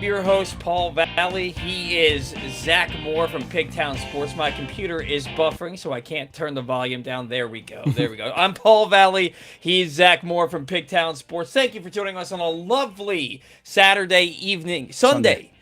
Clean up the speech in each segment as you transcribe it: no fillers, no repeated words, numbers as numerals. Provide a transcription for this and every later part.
your host, Paul Valley. He is Zach Moore from Pigtown Sports. My computer is buffering, so I can't turn the volume down. There we go. There we go. I'm Paul Valley. He's Zach Moore from Pigtown Sports. Thank you for joining us on a lovely Saturday evening, Sunday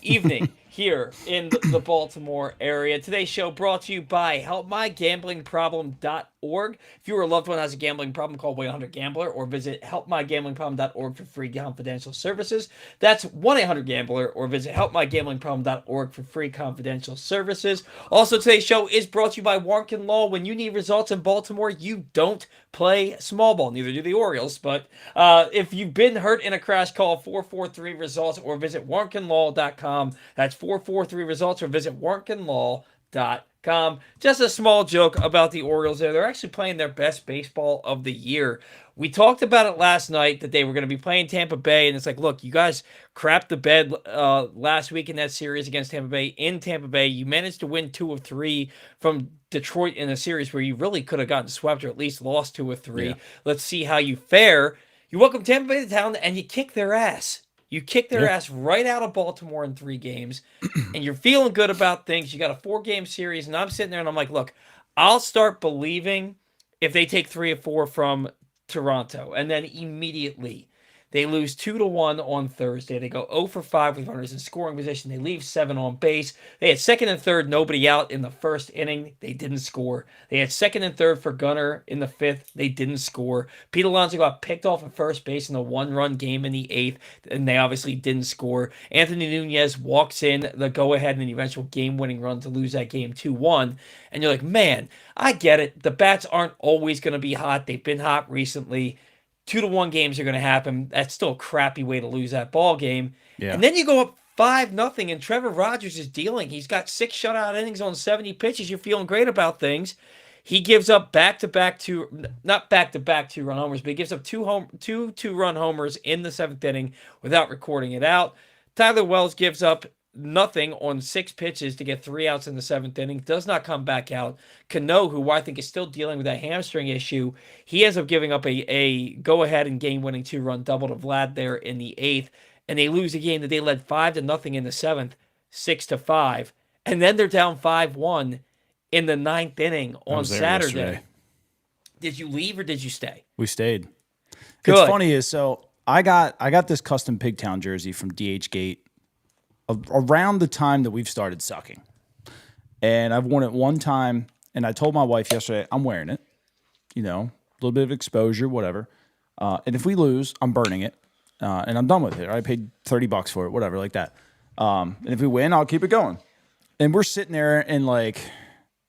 evening here in the Baltimore area. Today's show brought to you by HelpMyGamblingProblem.org. If you or a loved one has a gambling problem, call 1-800-GAMBLER or visit HelpMyGamblingProblem.org for free confidential services. That's 1-800-GAMBLER or visit HelpMyGamblingProblem.org for free confidential services. Also, today's show is brought to you by Warnken Law. When you need results in Baltimore, you don't play small ball. Neither do the Orioles. But if you've been hurt in a crash, call 443-RESULTS or visit warnkenlaw.com. That's 443-RESULTS or visit warnkenlaw.com. Just a small joke about the Orioles there. They're actually playing their best baseball of the year. We talked about it last night that they were going to be playing Tampa Bay, and it's like, look, you guys crapped the bed last week in that series against Tampa Bay. In Tampa Bay, you managed to win 2 of 3 from Detroit in a series where you really could have gotten swept or at least lost 2 of 3. Yeah. Let's see how you fare. You welcome Tampa Bay to town, and you kick their ass. You kick their ass right out of Baltimore in 3 games, and you're feeling good about things. You got a 4-game series, and I'm sitting there, and I'm like, look, I'll start believing if they take 3 of 4 from Toronto, and then immediately they lose 2-1 on Thursday. They go 0 for 5 with runners in scoring position. They leave 7 on base. They had second and third, nobody out in the first inning. They didn't score. They had second and third for Gunnar in the 5th. They didn't score. Pete Alonso got picked off at first base in a 1-run game in the 8th, and they obviously didn't score. Anthony Nunez walks in the go-ahead and the eventual game-winning run to lose that game 2-1. And you're like, man, I get it. The bats aren't always going to be hot. They've been hot recently. 2-1 games are going to happen. That's still a crappy way to lose that ball game. Yeah. And then you go up 5-0, and Trevor Rogers is dealing. He's got 6 shutout innings on 70 pitches. You're feeling great about things. He gives up back-to-back not back-to-back 2-run homers, but he gives up two 2-run homers in the 7th inning without recording it out. Tyler Wells gives up nothing on 6 pitches to get 3 outs in the 7th inning, does not come back out. Cano, who I think is still dealing with that hamstring issue, he ends up giving up a go-ahead and game-winning 2-run double to Vlad there in the 8th, and they lose a game that they led 5-0 in the 7th, 6-5, and then they're down 5-1 in the 9th inning on Saturday. Yesterday. Did you leave or did you stay? We stayed. Good. It's funny is, so I got this custom Pigtown jersey from DH Gate around the time that we've started sucking. And I've worn it one time, and I told my wife yesterday, I'm wearing it. You know, a little bit of exposure, whatever. And if we lose, I'm burning it. And I'm done with it. I paid $30 for it, whatever, like that. And if we win, I'll keep it going. And we're sitting there, and like,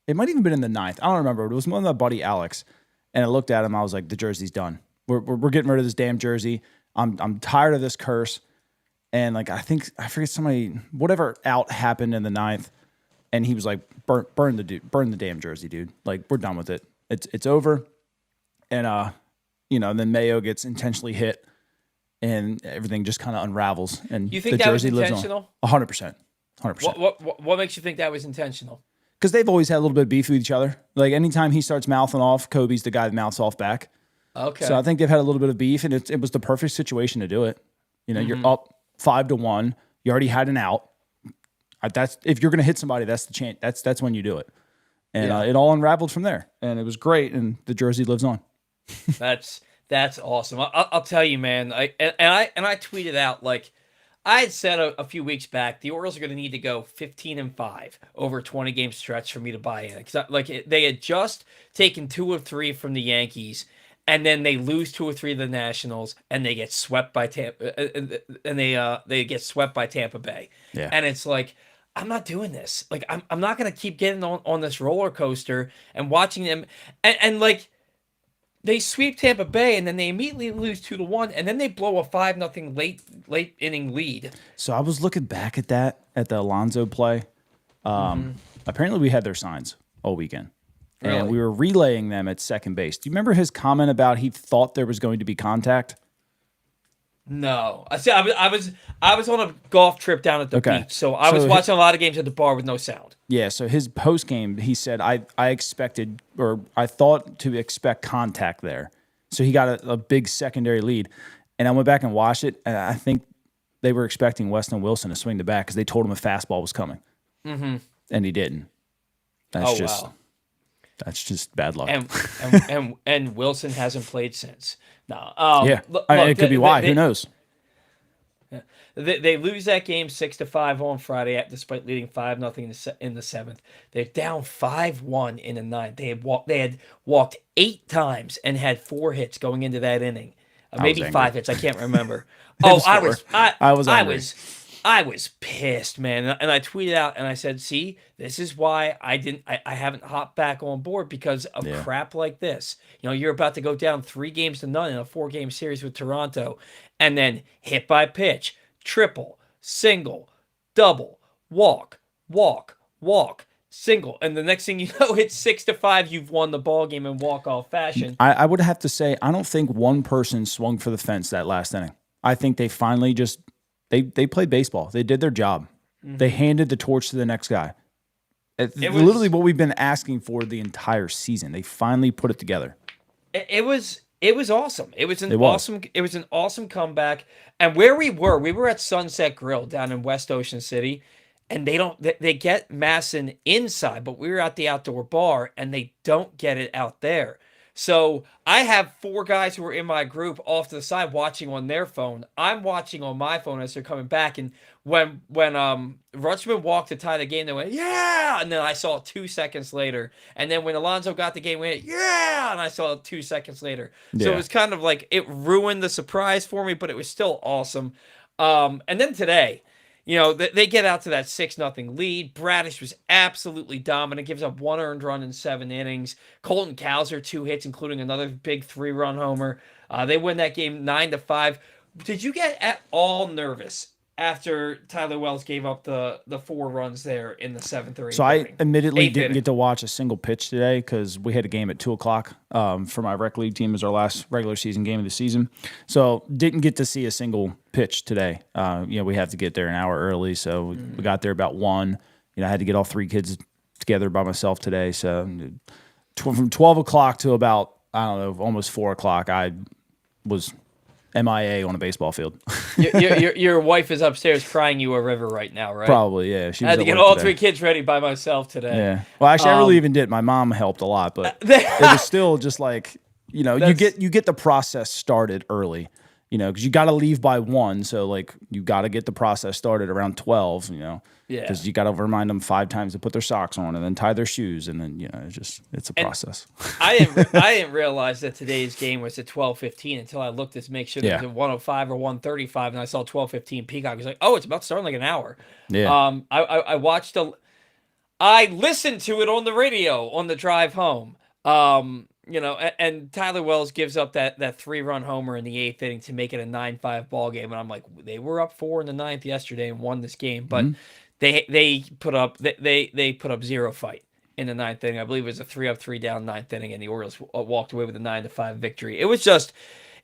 it might even been in the 9th. I don't remember. It was one of my buddy Alex. And I looked at him, I was like, the jersey's done. We're getting rid of this damn jersey. I'm tired of this curse. And like, I forget somebody, whatever out happened in the 9th, and he was like, burn the damn jersey, dude. Like, we're done with it. It's over. And then Mayo gets intentionally hit, and everything just kind of unravels. And you think the that was jersey lives on. intentional? 100%. 100%. What makes you think that was intentional? Because they've always had a little bit of beef with each other. Like, anytime he starts mouthing off, Kobe's the guy that mouths off back. Okay. So I think they've had a little bit of beef, and it was the perfect situation to do it. You know, you're up 5-1. You already had an out. That's if you're going to hit somebody, that's the chance. That's when you do it. And it all unraveled from there, and it was great. And the jersey lives on. That's awesome. I'll tell you, man. I tweeted out, like, I had said a few weeks back, the Orioles are going to need to go 15-5 over a 20-game stretch for me to buy in. Because they had just taken 2 of 3 from the Yankees. And then they lose 2 or 3 of the Nationals, and they get swept by Tampa, and they get swept by Tampa Bay. Yeah. And it's like, I'm not doing this. Like, I'm not gonna keep getting on this roller coaster and watching them. And like, they sweep Tampa Bay, and then they immediately lose 2-1, and then they blow a 5-0 late inning lead. So I was looking back at the Alonso play. Apparently, we had their signs all weekend. Really? And we were relaying them at second base. Do you remember his comment about he thought there was going to be contact? No. I was on a golf trip down at the beach, so I was watching a lot of games at the bar with no sound. Yeah, so his post game, he said, I expected, or I thought to expect contact there. So he got a big secondary lead. And I went back and watched it, and I think they were expecting Weston Wilson to swing the bat because they told him a fastball was coming, and he didn't. Wow. That's just bad luck. And Wilson hasn't played since. No. Yeah, Look, it could be why. Who knows? They lose that game 6-5 on Friday, despite leading 5-0 in the seventh. They're down 5-1 in the ninth. They had walked 8 times and had 4 hits going into that inning. Maybe 5 hits. I can't remember. I was pissed, man. And I tweeted out and I said, "See, this is why I haven't hopped back on board because of crap like this. You're about to go down 3-0 in a 4-game series with Toronto, and then hit by pitch, triple, single, double, walk, single, and the next thing you know, it's 6-5. You've won the ball game in walk-off fashion." I would have to say I don't think one person swung for the fence that last inning. I think they finally just they played baseball. They did their job. They handed the torch to the next guy. It's literally what we've been asking for the entire season. They finally put it together. It was awesome. It was an awesome comeback. And where we were at Sunset Grill down in West Ocean City, and they get Masson inside, but we were at the outdoor bar and they don't get it out there. So I have 4 guys who are in my group off to the side watching on their phone. I'm watching on my phone as they're coming back. And when Rutschman walked to tie the game, they went, "Yeah!" And then I saw it 2 seconds later. And then when Alonso got the game, we went, "Yeah!" And I saw it 2 seconds later. So it was kind of like it ruined the surprise for me, but it was still awesome. And then today, they get out to that 6-0 lead. Bradish was absolutely dominant, gives up 1 earned run in 7 innings. Colton Cowser 2 hits, including another big 3-run homer. They win that game 9-5. Did you get at all nervous after Tyler Wells gave up the 4 runs there in the 7th or 8th? So I admittedly didn't get to watch a single pitch today because we had a game at 2:00 for my rec league team. It was our last regular season game of the season. So didn't get to see a single pitch today. We have to get there an hour early, so we got there about 1. I had to get all 3 kids together by myself today. So from 12:00 to about, I don't know, almost 4:00, I was MIA on a baseball field. Your wife is upstairs crying you a river right now, right? Probably, yeah. She I had to get all 3 kids ready by myself today. Yeah. Well, actually, I really even did. My mom helped a lot, but it was still just like, you get the process started early, because you got to leave by 1. So, like, you got to get the process started around 12, Yeah. Because you got to remind them 5 times to put their socks on and then tie their shoes. And then, it's a process. I didn't realize that today's game was at 12:15 until I looked to make sure that it was at 105 or 135. And I saw 12:15 Peacock. I was like, oh, it's about to start in like an hour. Yeah. I listened to it on the radio on the drive home. And Tyler Wells gives up that 3-run homer in the 8th inning to make it a 9-5 ball game. And I'm like, they were up 4 in the 9th yesterday and won this game, but they put up 0 fight in the 9th inning. I believe it was a 3-3 down 9th inning, and the Orioles walked away with a 9-5 victory. It was just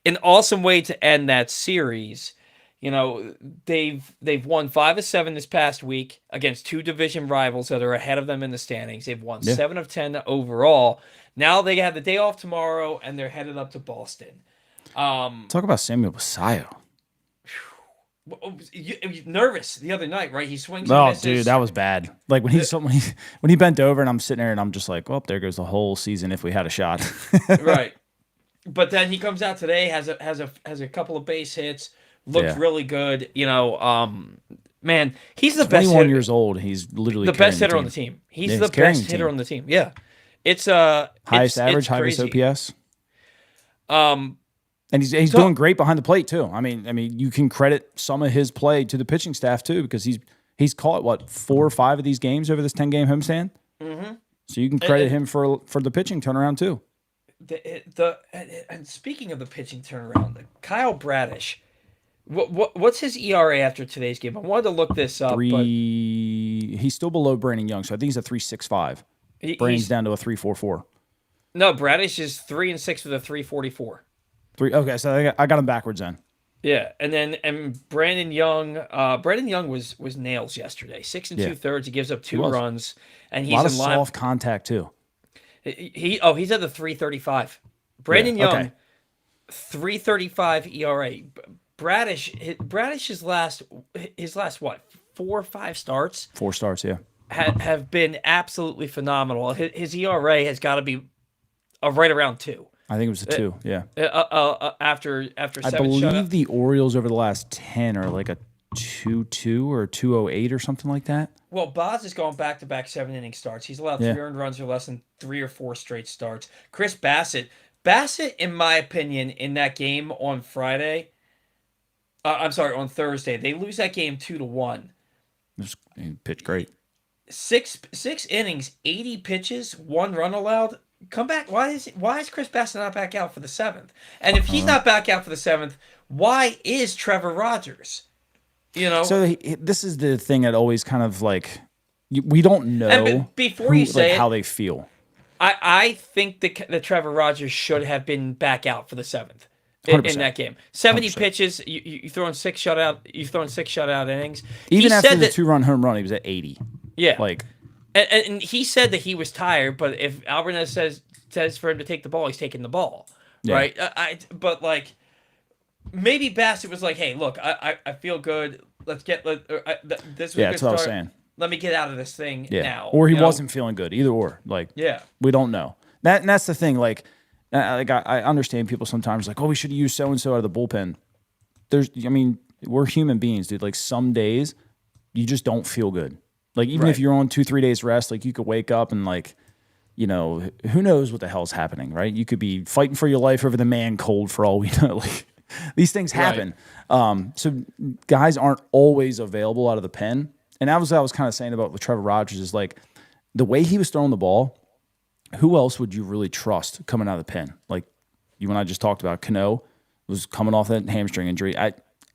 an awesome way to end that series. They've won 5 of 7 this past week against 2 division rivals that are ahead of them in the standings. They've won 7 of 10 overall. Now they have the day off tomorrow, and they're headed up to Boston. Talk about Samuel Basallo. Nervous the other night, right? He swings. Oh, dude, that was bad. Like when he bent over, and I'm sitting there, and I'm just like, well, there goes the whole season if we had a shot. Right. But then he comes out today, has a couple of base hits, looked really good. Man, he's the best. 21 years old. He's literally the best hitter on the team. He's the best hitter on the team. Yeah, it's highest average, highest OPS. And he's doing great behind the plate too. I mean, you can credit some of his play to the pitching staff too, because he's caught 4 or 5 of these games over this 10-game homestand. Mm-hmm. So you can credit him for the pitching turnaround too. And speaking of the pitching turnaround, Kyle Bradish, what's his ERA after today's game? I wanted to look this up. He's still below Brandon Young, so I think he's a 3.65. Brandon's down to a 3.44. No, Bradish is 3-6 with a 3.44. Okay, so I got him backwards then. Yeah, and Brandon Young was nails yesterday. 6 2/3. He gives up 2 runs, and he's a lot of in line. soft contact too. He's at the 3.35. Brandon Young, 3.35 ERA. Bradish's last what 4 or 5 starts 4 starts, yeah. have been absolutely phenomenal. His ERA has got to be right around 2. I think it was a 2, yeah. After I 7 believe shutout. the Orioles over the last 10 are like a 2-2 or 208 or something like that. Well, Boz is going back-to-back 7 inning starts. He's allowed Yeah. 3 earned runs or less in 3 or 4 straight starts. Chris Bassett, in my opinion, in that game on Friday, I'm sorry, on Thursday, they lose that game 2-1. He pitched great. Six innings, 80 pitches, 1 run allowed. Come back. Why is Chris Bassett not back out for the 7th? And if he's not back out for the 7th, why is Trevor Rogers? So this is the thing that always kind of like we don't know before you say how they feel. I think that Trevor Rogers should have been back out for the 7th in that game. 70 100%. pitches. You throwing 6 shutout innings. Even after the 2-run home run, he was at 80. Yeah, like. And he said that he was tired, but if Alvarez says for him to take the ball, he's taking the ball, right? But like maybe Bassett was like, hey, look, I feel good. Let's get this. Was that's what I was saying. Let me get out of this thing now. Or he wasn't feeling good. Either or. Like we don't know. And that's the thing. Like I understand people sometimes like, oh, we should use so and so out of the bullpen. We're human beings, dude. Like some days you just don't feel good. Like, even if you're on 2-3 days rest, like, you could wake up and, like, who knows what the hell's happening, right? You could be fighting for your life over the man cold for all we know. Like, these things happen. So guys aren't always available out of the pen. And that was what I was kind of saying about with Trevor Rogers is, like, the way he was throwing the ball, who else would you really trust coming out of the pen? Like, you and I just talked about Cano was coming off that hamstring injury. I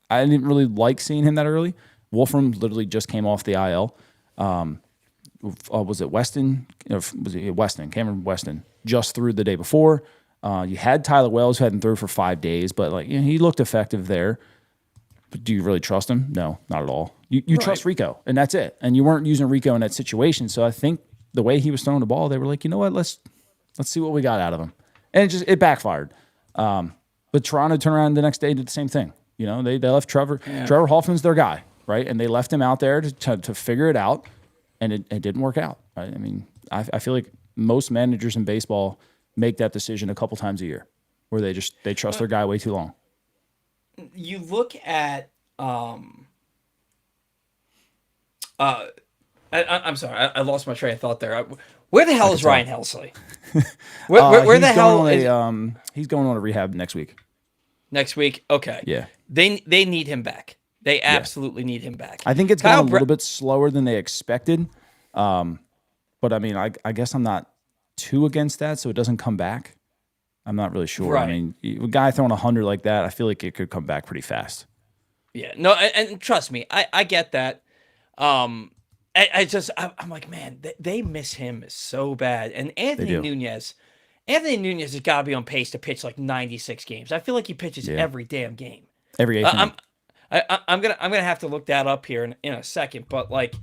didn't really like seeing him that early. Wolfram literally just came off the IL. Was it Weston? Was it Weston? Cameron Weston just threw the day before. You had Tyler Wells who hadn't thrown for 5 days, but like he looked effective there. But do you really trust him? No, not at all. You trust Rico, and that's it. And you weren't using Rico in that situation, so I think the way he was throwing the ball, they were like, you know what, let's see what we got out of him, and it backfired. But Toronto turned around the next day and did the same thing. They left Trevor. Yeah. Trevor Hoffman's their guy. Right, and they left him out there to figure it out, and it didn't work out. Right? I mean, I feel like most managers in baseball make that decision a couple times a year, where they trust their guy way too long. You look at I'm sorry, I lost my train of thought there. Where the hell is Ryan Helsley? Where the hell is he's going on a rehab next week? Next week, okay. Yeah, they need him back. They absolutely need him back. I think it's gone a little bit slower than they expected. But I mean, I guess I'm not too against that, so it doesn't come back. I'm not really sure. Right. I mean, a guy throwing 100 like that, I feel like it could come back pretty fast. Yeah, no, and trust me, I get that. I'm like, man, they miss him so bad. And Anthony Nunez has got to be on pace to pitch like 96 games. I feel like he pitches every damn game. Every 8th inning. I'm gonna have to look that up here in a second, but like,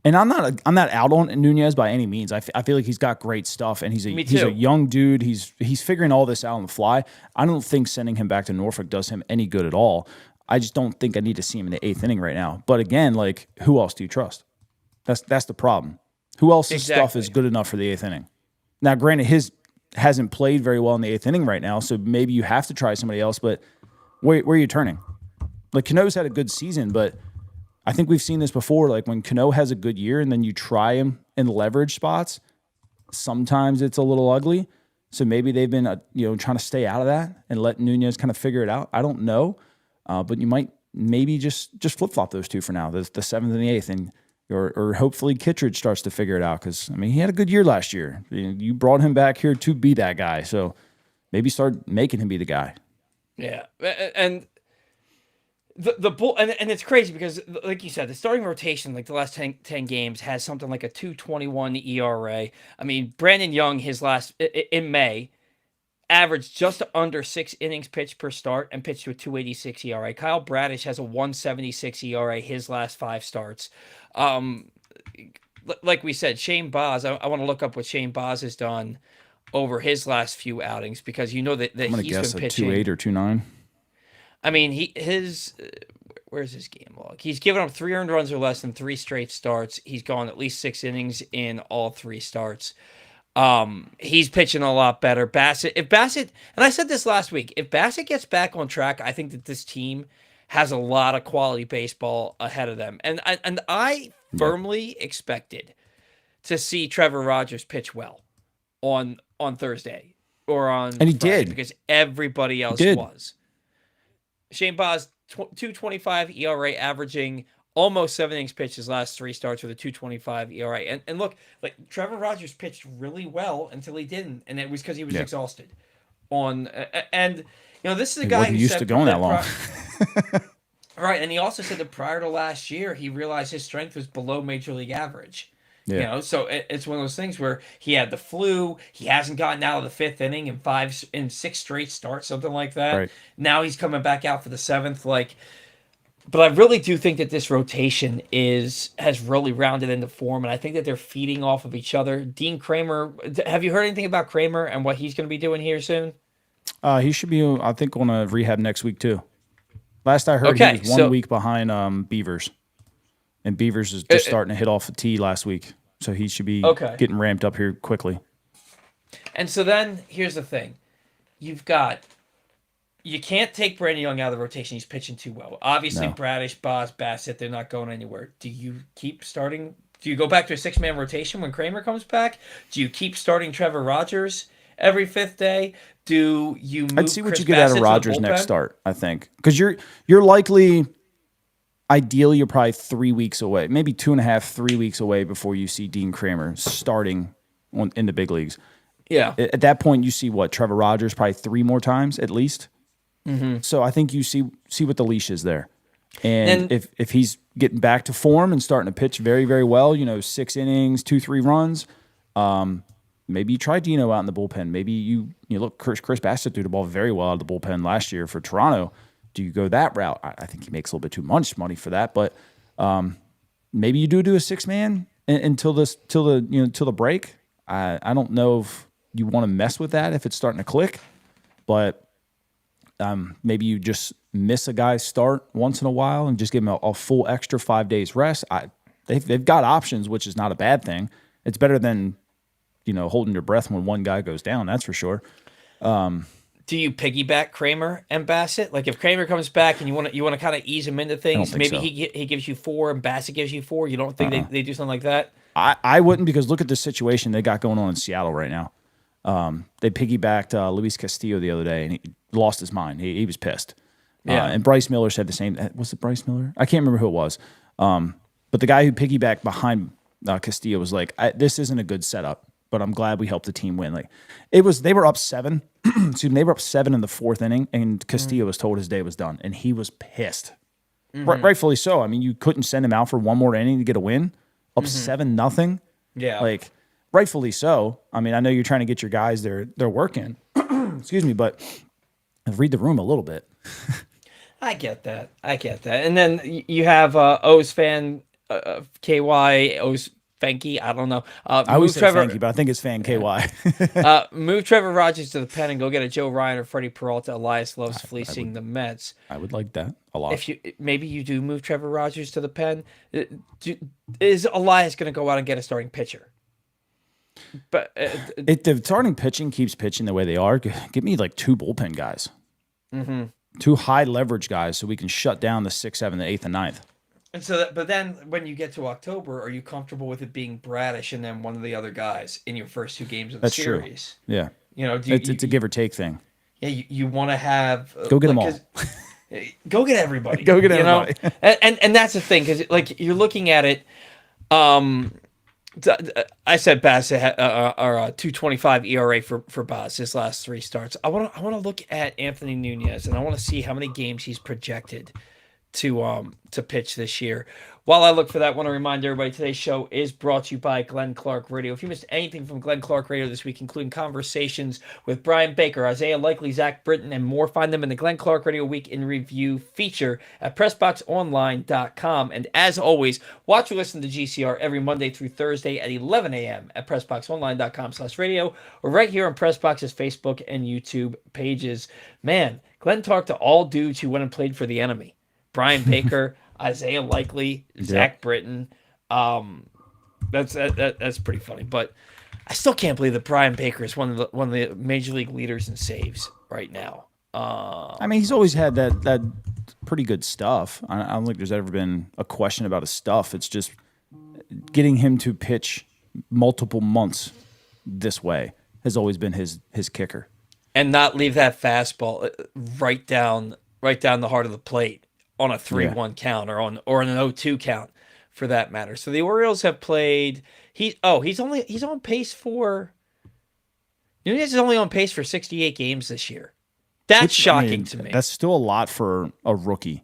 and I'm not out on Nunez by any means. I feel like he's got great stuff, and he's a young dude. He's figuring all this out on the fly. I don't think sending him back to Norfolk does him any good at all. I just don't think I need to see him in the 8th inning right now. But again, like, who else do you trust? That's the problem. Who else's stuff is good enough for the 8th inning? Now, granted, his hasn't played very well in the 8th inning right now, so maybe you have to try somebody else. But where are you turning? Like, Cano's had a good season, but I think we've seen this before. Like, when Cano has a good year and then you try him in leverage spots, sometimes it's a little ugly. So maybe they've been, trying to stay out of that and let Nunez kind of figure it out. I don't know, but you might maybe just flip-flop those two for now, the 7th and the 8th, and or hopefully Kittredge starts to figure it out because, I mean, he had a good year last year. You brought him back here to be that guy, so maybe start making him be the guy. Yeah, and the bull and it's crazy because, like you said, the starting rotation, like the last 10 games, has something like a 2.21 ERA. I mean, Brandon Young, his last in May, averaged just under 6 innings pitched per start and pitched to a 2.86 ERA. Kyle Bradish has a 1.76 ERA his last 5 starts. Like we said, Shane Baz, I want to look up what Shane Baz has done over his last few outings because that I'm gonna he's guess been pitching 2.8 or 2.9. I mean, where's his game log? He's given up 3 earned runs or less in 3 straight starts. He's gone at least 6 innings in all 3 starts. He's pitching a lot better. Bassett, and I said this last week, if Bassett gets back on track, I think that this team has a lot of quality baseball ahead of them. And I Yeah. firmly expected to see Trevor Rogers pitch well on Thursday or on And he Friday did. because everybody He else did. was. Shane Baz, 2.25 ERA, averaging almost 7 innings pitched his last 3 starts with a 2.25 ERA. And look, like Trevor Rogers pitched really well until he didn't, and it was because he was Yeah. exhausted. And this is a He guy wasn't who used said to going that long. right, and he also said that prior to last year, he realized his strength was below major league average. Yeah. So it's one of those things where he had the flu. He hasn't gotten out of the 5th inning in 6 straight starts, something like that. Right. Now he's coming back out for the 7th. But I really do think that this rotation has really rounded into form, and I think that they're feeding off of each other. Dean Kramer, have you heard anything about Kramer and what he's going to be doing here soon? He should be, I think, on a rehab next week too. Last I heard, Okay, he was 1 week behind Beavers, and Beavers is just starting to hit off a tee last week, so he should be getting ramped up here quickly. And so then here's the thing: you can't take Brandon Young out of the rotation. He's pitching too well. Obviously, No. Bradish, Boss, Bassett, they're not going anywhere. Do you keep starting? Do you go back to a 6-man rotation when Kramer comes back? Do you keep starting Trevor Rogers every 5th day? Do you move I'd see what Chris you get Bassett out of to the Rogers next bullpen? start, I think, because you're likely, ideally, you're probably 3 weeks away, maybe 2.5, 3 weeks away before you see Dean Kramer starting in the big leagues. Yeah. At that point, you see what Trevor Rogers probably 3 more times at least. Mm-hmm. So I think you see what the leash is there, and if he's getting back to form and starting to pitch very, very well, 6 innings, 2-3 runs, maybe you try Dino out in the bullpen. Maybe you look, Chris Bassett threw the ball very well out of the bullpen last year for Toronto. Do you go that route? I think he makes a little bit too much money for that, but maybe you do a 6-man until the break. I don't know if you want to mess with that if it's starting to click, but maybe you just miss a guy's start once in a while and just give him a full extra 5 days rest. They've got options, which is not a bad thing. It's better than holding your breath when one guy goes down. That's for sure. Do you piggyback Kramer and Bassett? Like if Kramer comes back and you want to kind of ease him into things, maybe so. he gives you 4 and Bassett gives you 4. You don't think they do something like that? I wouldn't, because look at the situation they got going on in Seattle right now. They piggybacked Luis Castillo the other day, and he lost his mind. He was pissed. Yeah. And Bryce Miller said the same. Was it Bryce Miller? I can't remember who it was. But the guy who piggybacked behind Castillo was like, "This isn't a good setup, but I'm glad we helped the team win." Like, they were up 7. Excuse me, they were up 7 in the 4th inning, and Castillo was told his day was done, and he was pissed. Rightfully so. I mean, you couldn't send him out for one more inning to get a win, up 7-0. Yeah. Like, rightfully so. I mean, I know you're trying to get your guys their work in. Excuse me, but read the room a little bit. I get that. And then you have O's fan KY, O's Fanky. I don't know. I always say Fanky, but I think it's Fan KY. Move Trevor Rogers to the pen and go get a Joe Ryan or Freddie Peralta. Elias loves fleecing the Mets. I would like that a lot. Maybe you do move Trevor Rogers to the pen. Is Elias going to go out and get a starting pitcher? But if the starting pitching keeps pitching the way they are, give me like 2 bullpen guys. Mm-hmm. 2 high leverage guys so we can shut down the 6th, 7th, 8th, and 9th. And so, but then when you get to October, are you comfortable with it being Bradish and then one of the other guys in your first 2 games of the series? True. Yeah. It's a give or take thing. Yeah, you want to have go get them all. Go get everybody. Go get everybody. And that's the thing, because like you're looking at it. I said Bass or 2.25 ERA for Bass his last 3 starts. I want to look at Anthony Nunez, and I want to see how many games he's projected to pitch this year. While I look for that, I want to remind everybody today's show is brought to you by Glenn Clark Radio. If you missed anything from Glenn Clark Radio this week, including conversations with Brian Baker, Isaiah Likely, Zach Britton, and more, find them in the Glenn Clark Radio Week in Review feature at PressBoxOnline.com. And as always, watch or listen to GCR every Monday through Thursday at 11 a.m. at PressBoxOnline.com/radio or right here on PressBox's Facebook and YouTube pages. Man, Glenn talked to all dudes who went and played for the enemy. Brian Baker, Isaiah Likely, Zach Britton. That's pretty funny. But I still can't believe that Brian Baker is one of the major league leaders in saves right now. I mean, he's always had that pretty good stuff. I don't think there's ever been a question about his stuff. It's just getting him to pitch multiple months this way has always been his kicker. And not leave that fastball right down the heart of the plate on a 3-1 count or an 0-2 count for that matter. So the Orioles have played he's on pace for Nunez is only on pace for 68 games this year. That's shocking to me. That's still a lot for a rookie.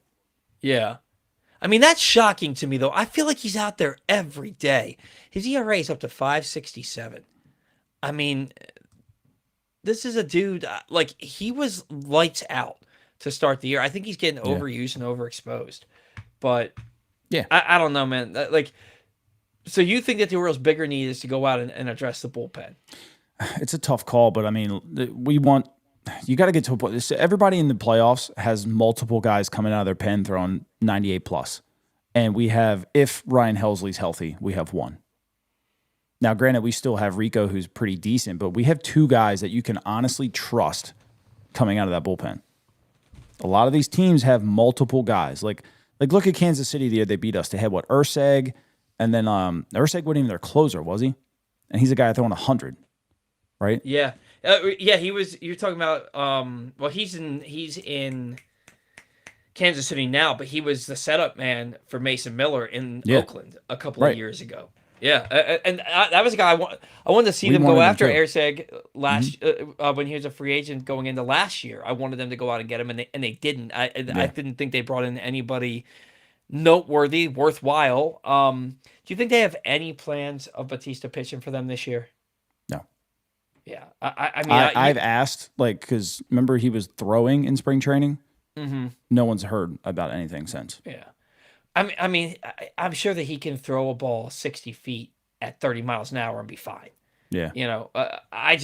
Yeah. I mean, that's shocking to me though. I feel like he's out there every day. His ERA is up to 5.67. I mean, this is a dude like he was lights out to start the year. I think he's getting overused and overexposed. But yeah, I don't know, man. Like, so you think that the Orioles' bigger need is to go out and address the bullpen? It's a tough call, but I mean, you got to get to a point. Everybody in the playoffs has multiple guys coming out of their pen throwing 98 plus. And we have, if Ryan Helsley's healthy, we have one. Now, granted, we still have Rico, who's pretty decent, but we have two guys that you can honestly trust coming out of that bullpen. A lot of these teams have multiple guys. Like look at Kansas City the year they beat us. They had Urseg, and then Urseg wasn't even their closer, was he? And he's a guy throwing 100, right? Yeah, he was. You're talking about. Well, he's in Kansas City now, but he was the setup man for Mason Miller in Oakland a couple of years ago. Yeah, and that was a guy I wanted to see them go after Urseg last when he was a free agent going into last year. I wanted them to go out and get him, and they didn't. I didn't think they brought in anybody noteworthy, worthwhile. Do you think they have any plans of Batista pitching for them this year? No. Yeah, I mean, I've asked, because remember he was throwing in spring training. Mm-hmm. No one's heard about anything since. Yeah. I mean, I'm sure that he can throw a ball 60 feet at 30 miles an hour and be fine. Yeah. I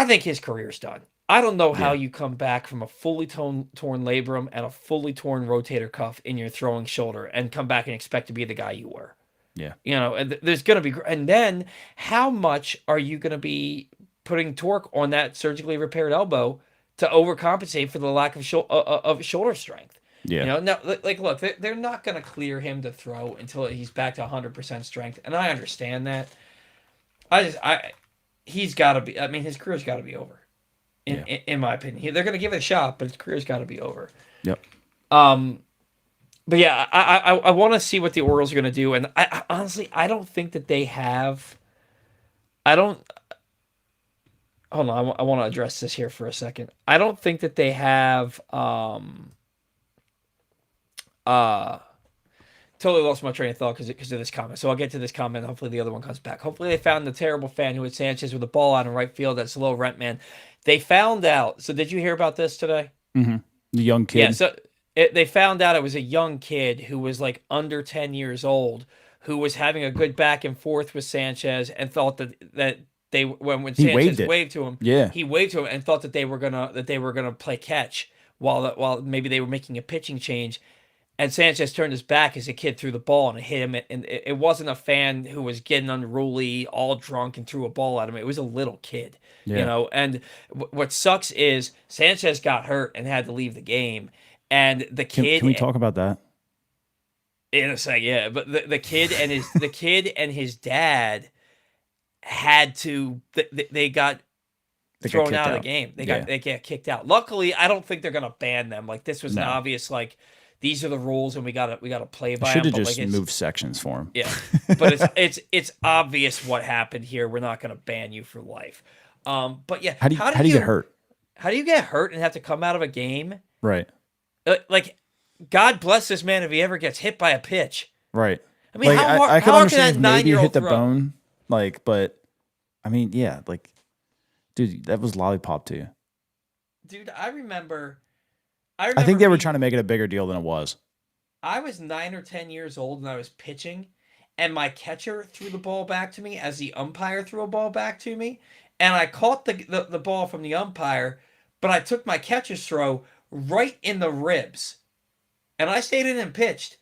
think his career's done. I don't know how you come back from a fully torn labrum and a fully torn rotator cuff in your throwing shoulder and come back and expect to be the guy you were. Yeah. And there's going to be, and then how much are you going to be putting torque on that surgically repaired elbow to overcompensate for the lack of shoulder strength? Yeah. Now, look, they're not going to clear him to throw until he's back to 100% strength, and I understand that. He's got to be. I mean, his career's got to be over, in my opinion. They're going to give it a shot, but his career's got to be over. Yep. But yeah, I want to see what the Orioles are going to do, and I honestly don't think that they have. Hold on, I want to address this here for a second. I don't think that they have. Totally lost my train of thought because of this comment. So I'll get to this comment. Hopefully the other one comes back. Hopefully they found the terrible fan who had Sanchez with a ball out in right field. That's low rent man. They found out. So did you hear about this today? Mm-hmm. The young kid. Yeah. So they found out it was a young kid who was like under 10 years old who was having a good back and forth with Sanchez and thought that they when Sanchez waved to him, he waved to him and thought that they were gonna play catch while maybe they were making a pitching change. And Sanchez turned his back as a kid threw the ball and it hit him. And it wasn't a fan who was getting unruly, all drunk, and threw a ball at him. It was a little kid, And what sucks is Sanchez got hurt and had to leave the game. And the kid. Can we talk about that? In a second, yeah. But the kid and his dad had to. They got thrown out of the game. They get kicked out. Luckily, I don't think they're gonna ban them. Like this was an obvious these are the rules, and we gotta play by them. Should have just moved sections for him. Yeah, but it's obvious what happened here. We're not gonna ban you for life. But yeah, how do you get hurt? How do you get hurt and have to come out of a game? Right. God bless this man if he ever gets hit by a pitch. Right. I mean, how hard, I how could hard can understand that if maybe it 9-year-old hit the throw? bone, but I mean, yeah, dude, that was lollipop to you. Dude, I remember I think they were being trying to make it a bigger deal than it was. I was 9 or 10 years old and I was pitching, and my catcher threw the ball back to me as the umpire threw a ball back to me, and I caught the ball from the umpire, but I took my catcher's throw right in the ribs, and I stayed in and pitched.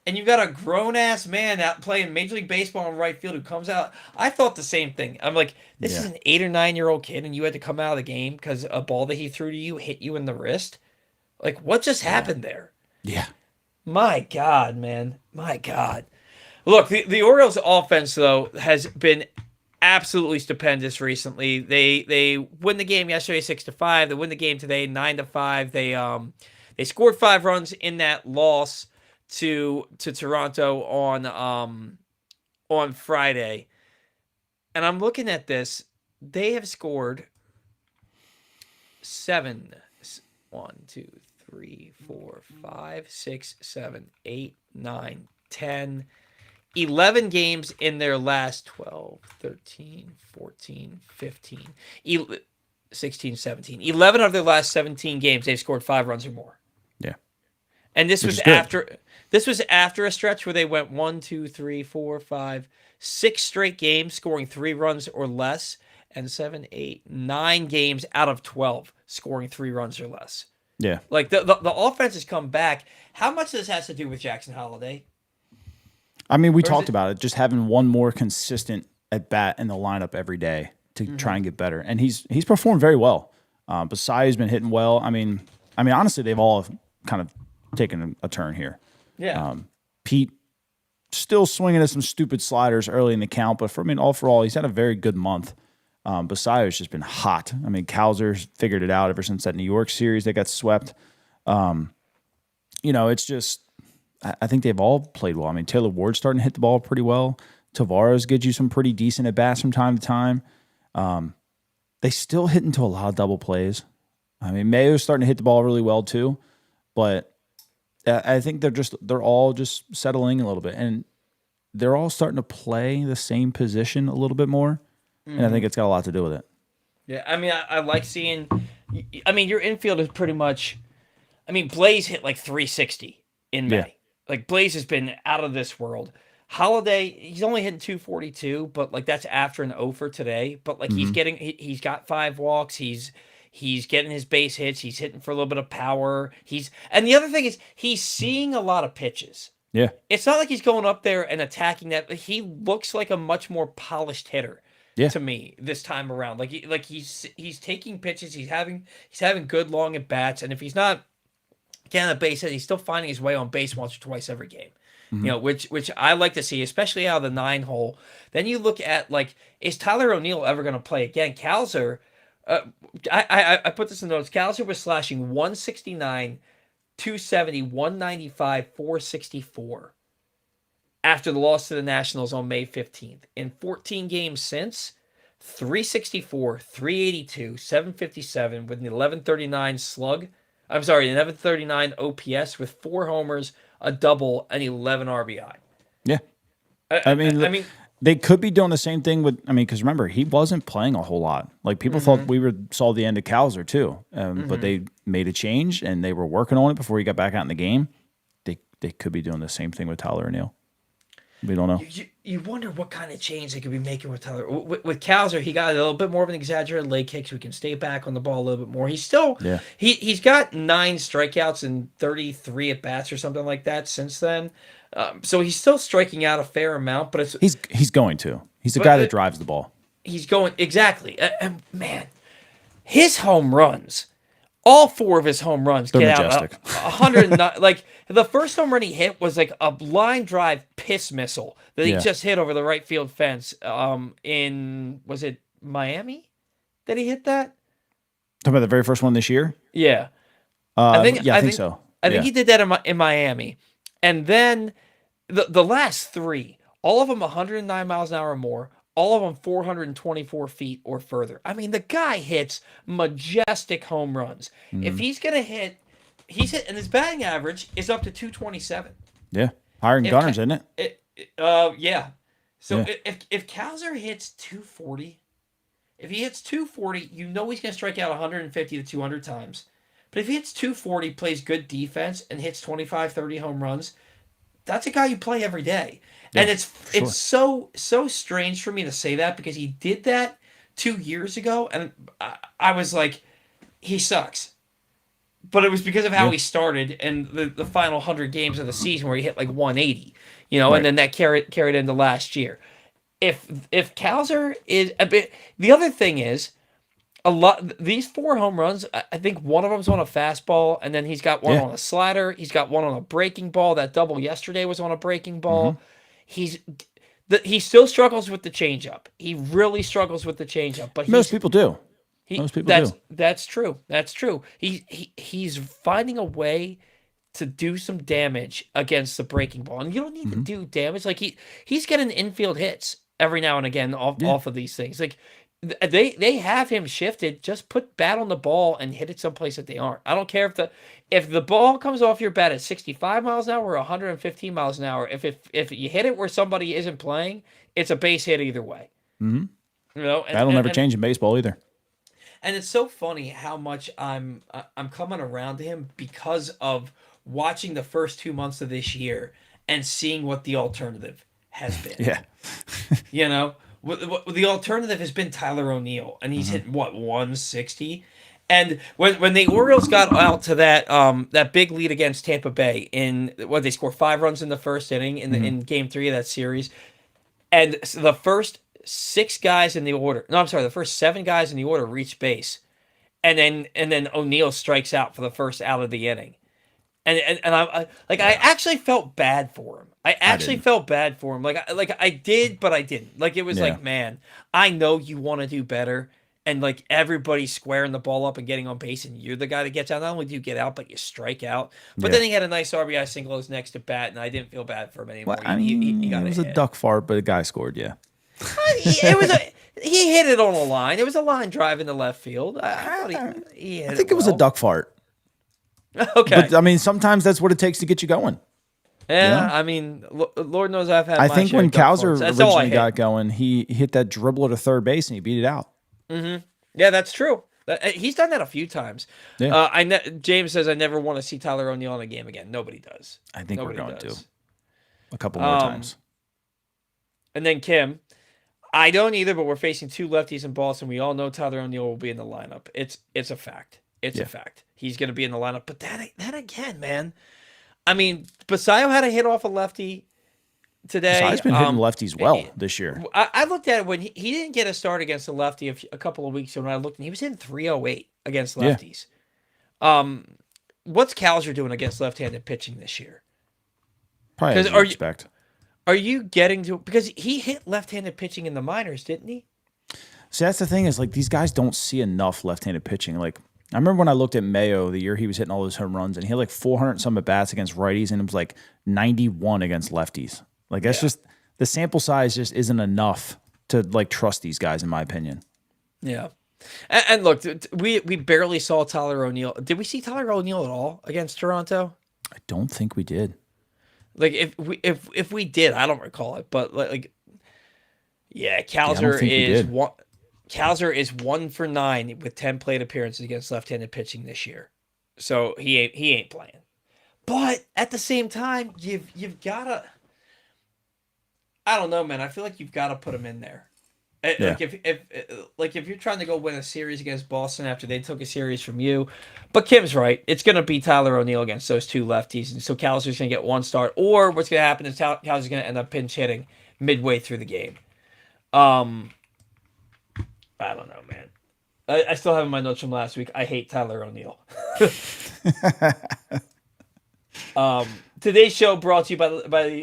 And you got a grown ass man out playing Major League Baseball in right field who comes out. I thought the same thing. I'm like, this is Yeah. an 8 or 9 year old kid, and you had to come out of the game because a ball that he threw to you hit you in the wrist. Like, what just Yeah. happened there? Yeah. My God, man. My God. Look, the Orioles offense though has been absolutely stupendous recently. They win the game yesterday 6-5. They win the game today 9-5. They scored 5 runs in that loss to Toronto on Friday. And I'm looking at this. They have scored 7 1 2 3 4 5 6 7 8 9 10 11 games in their last 12, 13, 14, 15, 16, 17. 11 of their last 17 games, they've scored 5 runs or more. Yeah. And this Which was is good. after a stretch where they went 1, 2, 3, 4, 5, 6 straight games scoring 3 runs or less, and 7, 8, 9 games out of 12 scoring 3 runs or less. Yeah. Like the offense has come back. How much of this has to do with Jackson Holiday? I mean, we Or is talked it about it, just having one more consistent at bat in the lineup every day to try and get better. And he's performed very well. Basallo's been hitting well. I mean, honestly, they've all kind of taken a turn here. Yeah. Pete still swinging at some stupid sliders early in the count, but all for all, he's had a very good month. Basallo's just been hot. I mean, Kowser's figured it out ever since that New York series they got swept. It's just I think they've all played well. I mean, Taylor Ward's starting to hit the ball pretty well. Tavares gives you some pretty decent at bats from time to time. They still hit into a lot of double plays. I mean, Mayo's starting to hit the ball really well too, but I think they're all just settling a little bit, and they're all starting to play the same position a little bit more, and I think it's got a lot to do with it. Yeah, I mean, I like seeing. I mean, your infield is pretty much. I mean, Blaze hit like 360 in May. Yeah. Like Blaze has been out of this world. Holiday, he's only hitting 242, but like that's after an 0 for today. But like he's got 5 walks. He's getting his base hits. He's hitting for a little bit of power. And the other thing is he's seeing a lot of pitches. Yeah. It's not like he's going up there and attacking that. He looks like a much more polished hitter. Yeah. To me this time around. Like he's taking pitches. He's having good long at bats, and if he's not getting a base hit, he's still finding his way on base once or twice every game. Which I like to see, especially out of the 9 hole. Then you look at like, is Tyler O'Neill ever going to play again? Kowser, I put this in notes. Kowser was slashing 169, 270, 195, 464 after the loss to the Nationals on May 15th. In 14 games since, 364, 382, 757 with an 1139 slug. I'm sorry, an 1139 OPS with 4 homers, a double, and 11 RBI. Yeah. I mean, they could be doing the same thing because remember, he wasn't playing a whole lot. Like people thought saw the end of Kowser too, but they made a change and they were working on it before he got back out in the game. They could be doing the same thing with Tyler O'Neill. We don't know. You wonder what kind of change they could be making with Tyler. With Kowser, he got a little bit more of an exaggerated leg kick, so he can stay back on the ball a little bit more. He's still he's got 9 strikeouts and 33 at bats or something like that since then. So he's still striking out a fair amount, but he's going to. He's the guy that drives the ball. He's going exactly. And man, his home runs. All 4 of his home runs They're get majestic. out 109. Like the first home run he hit was like a line drive piss missile that he just hit over the right field fence. Was it Miami that he hit that? Talking about the very first one this year? Yeah, I think so. I think he did that in Miami, and then the last 3, all of them 109 miles an hour or more. All of them 424 feet or further. I mean, the guy hits majestic home runs. If he's going to hit he's hit, and his batting average is up to 227. Yeah. Higher than If Gunners, isn't it? yeah. So Yeah. if Kaiser hits 240, if he hits 240, you know he's going to strike out 150 to 200 times. But if he hits 240, plays good defense, and hits 25, 30 home runs, that's a guy you play every day. Yeah. And it's For sure. it's so strange for me to say that because he did that 2 years ago, and I was like, he sucks. But it was because of how Yeah. he started and the final 100 games of the season where he hit like 180, and Right. then that carried into last year. If Kaiser is a bit, the other thing is a lot these 4 home runs. I think one of them's on a fastball, and then he's got one Yeah. on a slider. He's got one on a breaking ball. That double yesterday was on a breaking Hmm. ball. He's he still struggles with the changeup. He really struggles with the changeup, but Most people do. Most people do. that's true. That's true. He's finding a way to do some damage against the breaking ball, and you don't need to Hmm. do damage. Like he's getting infield hits every now and again Yeah. off of these things. Like they have him shifted. Just put bat on the ball and hit it someplace that they aren't. I don't care if the ball comes off your bat at 65 miles an hour or 115 miles an hour. If you hit it where somebody isn't playing, it's a base hit either way. Hmm. You know, and That'll and, never and change in baseball either. and it's so funny how much I'm coming around to him because of watching the first 2 months of this year and seeing what the alternative has been. Yeah. You know, the alternative has been Tyler O'Neill, and he's Hmm. hit what 160. And when the Orioles got out to that big lead against Tampa Bay in what they scored 5 runs in the first inning Hmm. in Game 3 of that series, and so the first 6 guys in the order, no, I'm sorry, the first 7 guys in the order reached base, and then O'Neill strikes out for the first out of the inning. And I Yeah. actually felt bad for him. I I actually didn't. felt bad for him. Like I did, but I didn't. Like it was Yeah. like, man, I know you want to do better, and like everybody's squaring the ball up and getting on base, and you're the guy that gets out. Not only do you get out, but you strike out. But Yeah. then he had a nice RBI single his next at bat, and I didn't feel bad for him Well, anymore. I He mean, got it a was a hit. duck fart, but the guy scored. Yeah. It was he hit it on a line. It was a line drive into left field. I thought he hit I think it it was a well. duck fart. Okay. But I mean, sometimes that's what it takes to get you going. Yeah, Yeah. I mean, Lord knows I've had I my think share when of duck Kowser farts. That's all I originally hit. got going, he hit that dribbler to third base and he beat it out. Yeah, that's true. He's done that a few times. Yeah. James says I never want to see Tyler O'Neill in a game again. Nobody does. I think Nobody we're going to does. a couple more times. And then Kim, I don't either, but we're facing 2 lefties in Boston. We all know Tyler O'Neill will be in the lineup. It's a fact. It's Yeah. a fact. He's going to be in the lineup. But then again, man, I mean, Basallo had a hit off a lefty today. Besides been hitting lefties well this year. I looked at it when he didn't get a start against a lefty a couple of weeks ago. When I looked, and he was in 308 against Yeah. lefties. What's Kowser doing against left-handed pitching this year? Probably 'Cause as you are you- expect. Are you getting to because he hit left-handed pitching in the minors, didn't he? See, that's the thing is like these guys don't see enough left-handed pitching. Like I remember when I looked at Mayo the year he was hitting all those home runs and he had like 400 some at bats against righties and it was like 91 against lefties. Like that's just the sample size just isn't enough to like trust these guys in my opinion. Yeah. And look, we barely saw Tyler O'Neill. Did we see Tyler O'Neill at all against Toronto? I don't think we did. Like if we did, I don't recall it, but yeah, I don't Kowser think we is did. one. Kowser is 1 for 9 with 10 plate appearances against left-handed pitching this year, so he ain't playing. But at the same time, you've gotta. I don't know, man. I feel like you've got to put him in there. Yeah. Like if you're trying to go win a series against Boston after they took a series from you, but Kim's right. It's gonna be Tyler O'Neill against those 2 lefties, and so Kowser's gonna get 1 start. Or what's gonna happen is Kowser's gonna end up pinch hitting midway through the game. I don't know, man. I still have in my notes from last week. I hate Tyler O'Neill. Today's show brought to you by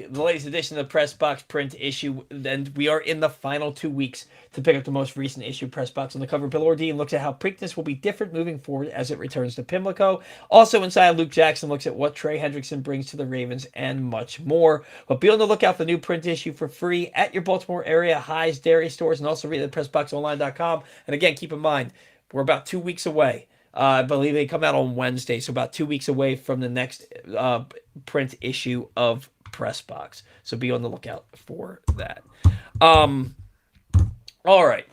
the latest edition of the Press Box print issue, and we are in the final 2 weeks to pick up the most recent issue. Press Box on the cover. Bill Ordine looks at how Preakness will be different moving forward as it returns to Pimlico. Also inside, Luke Jackson looks at what Trey Hendrickson brings to the Ravens and much more. But be on the lookout for the new print issue for free at your Baltimore area High's dairy stores, and also read it at PressBoxOnline.com. And again, keep in mind, we're about 2 weeks away I believe they come out on Wednesday, so about 2 weeks away from the next print issue of Press Box. So be on the lookout for that. Um, all right,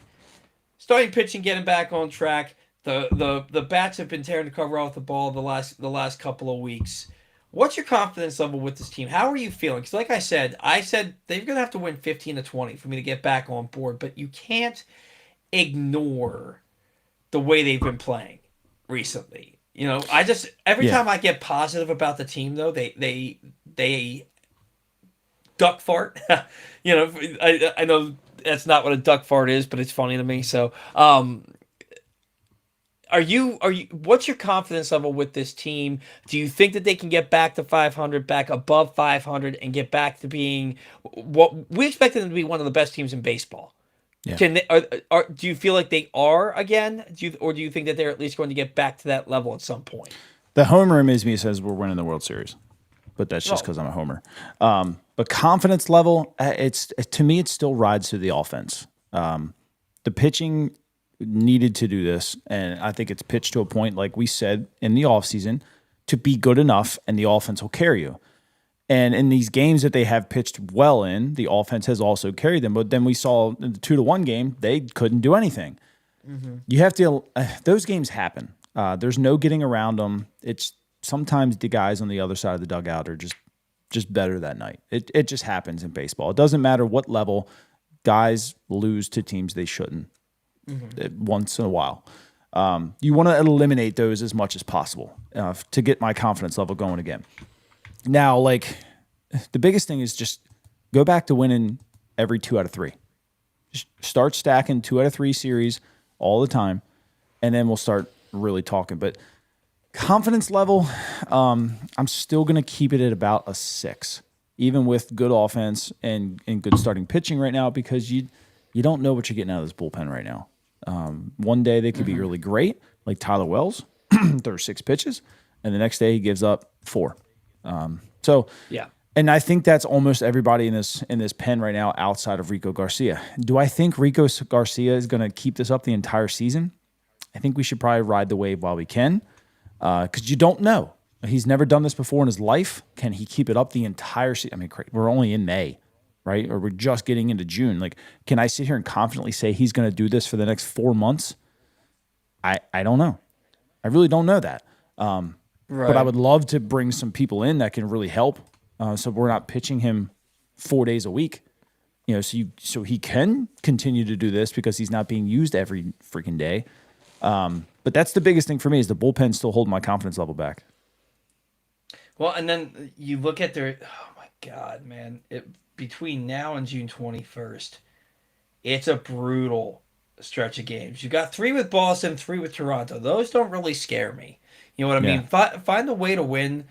starting pitching, getting back on track. The bats have been tearing the cover off the ball the last couple of weeks. What's your confidence level with this team? How are you feeling? Because like I said they're gonna have to win 15 to 20 for me to get back on board. But you can't ignore the way they've been playing recently. I just every Yeah. time I get positive about the team though, they duck fart. I know that's not what a duck fart is, but it's funny to me. So, are you what's your confidence level with this team? Do you think that they can get back to 500, back above 500 and get back to being what we expect them to be, one of the best teams in baseball? Yeah. Can they do you feel like they are again? Or do you think that they're at least going to get back to that level at some point? The homer in me says we're winning the World Series, but that's just Oh, because I'm a homer. But confidence level, it's to me, it still rides to the offense. The pitching needed to do this, and I think it's pitched to a point, like we said in the offseason, to be good enough, and the offense will carry you. And in these games that they have pitched well in, the offense has also carried them. But then we saw in the 2-1 game, they couldn't do anything. You have to, those games happen. There's no getting around them. It's sometimes the guys on the other side of the dugout are just better that night. It just happens in baseball. It doesn't matter what level, guys lose to teams they shouldn't once in a while. You want to eliminate those as much as possible to get my confidence level going again. Now, like, the biggest thing is just go back to winning every 2 out of 3. Just start stacking 2 out of 3 series all the time, and then we'll start really talking. But confidence level, I'm still going to keep it at about a 6, even with good offense and good starting pitching right now, because you don't know what you're getting out of this bullpen right now. One day they could be really great, like Tyler Wells, throws 6 pitches, and the next day he gives up 4. So yeah. and I think that's almost everybody in this pen right now outside of Rico Garcia. Do I think Rico Garcia is going to keep this up the entire season? I think we should probably ride the wave while we can, because you don't know. He's never done this before in his life. Can he keep it up the entire season? I mean, we're only in May, right? Or we're just getting into June. Like, can I sit here and confidently say he's going to do this for the next 4 months? I don't know. I really don't know that. But I would love to bring some people in that can really help. So we're not pitching him 4 days a week, so he can continue to do this because he's not being used every freaking day. But that's the biggest thing for me is the bullpen still holding my confidence level back. Well, and then you look at their. Oh my God, man! Between now and June 21st, it's a brutal stretch of games. You got 3 with Boston, 3 with Toronto. Those don't really scare me. You know what I Yeah. mean? Find a way to win,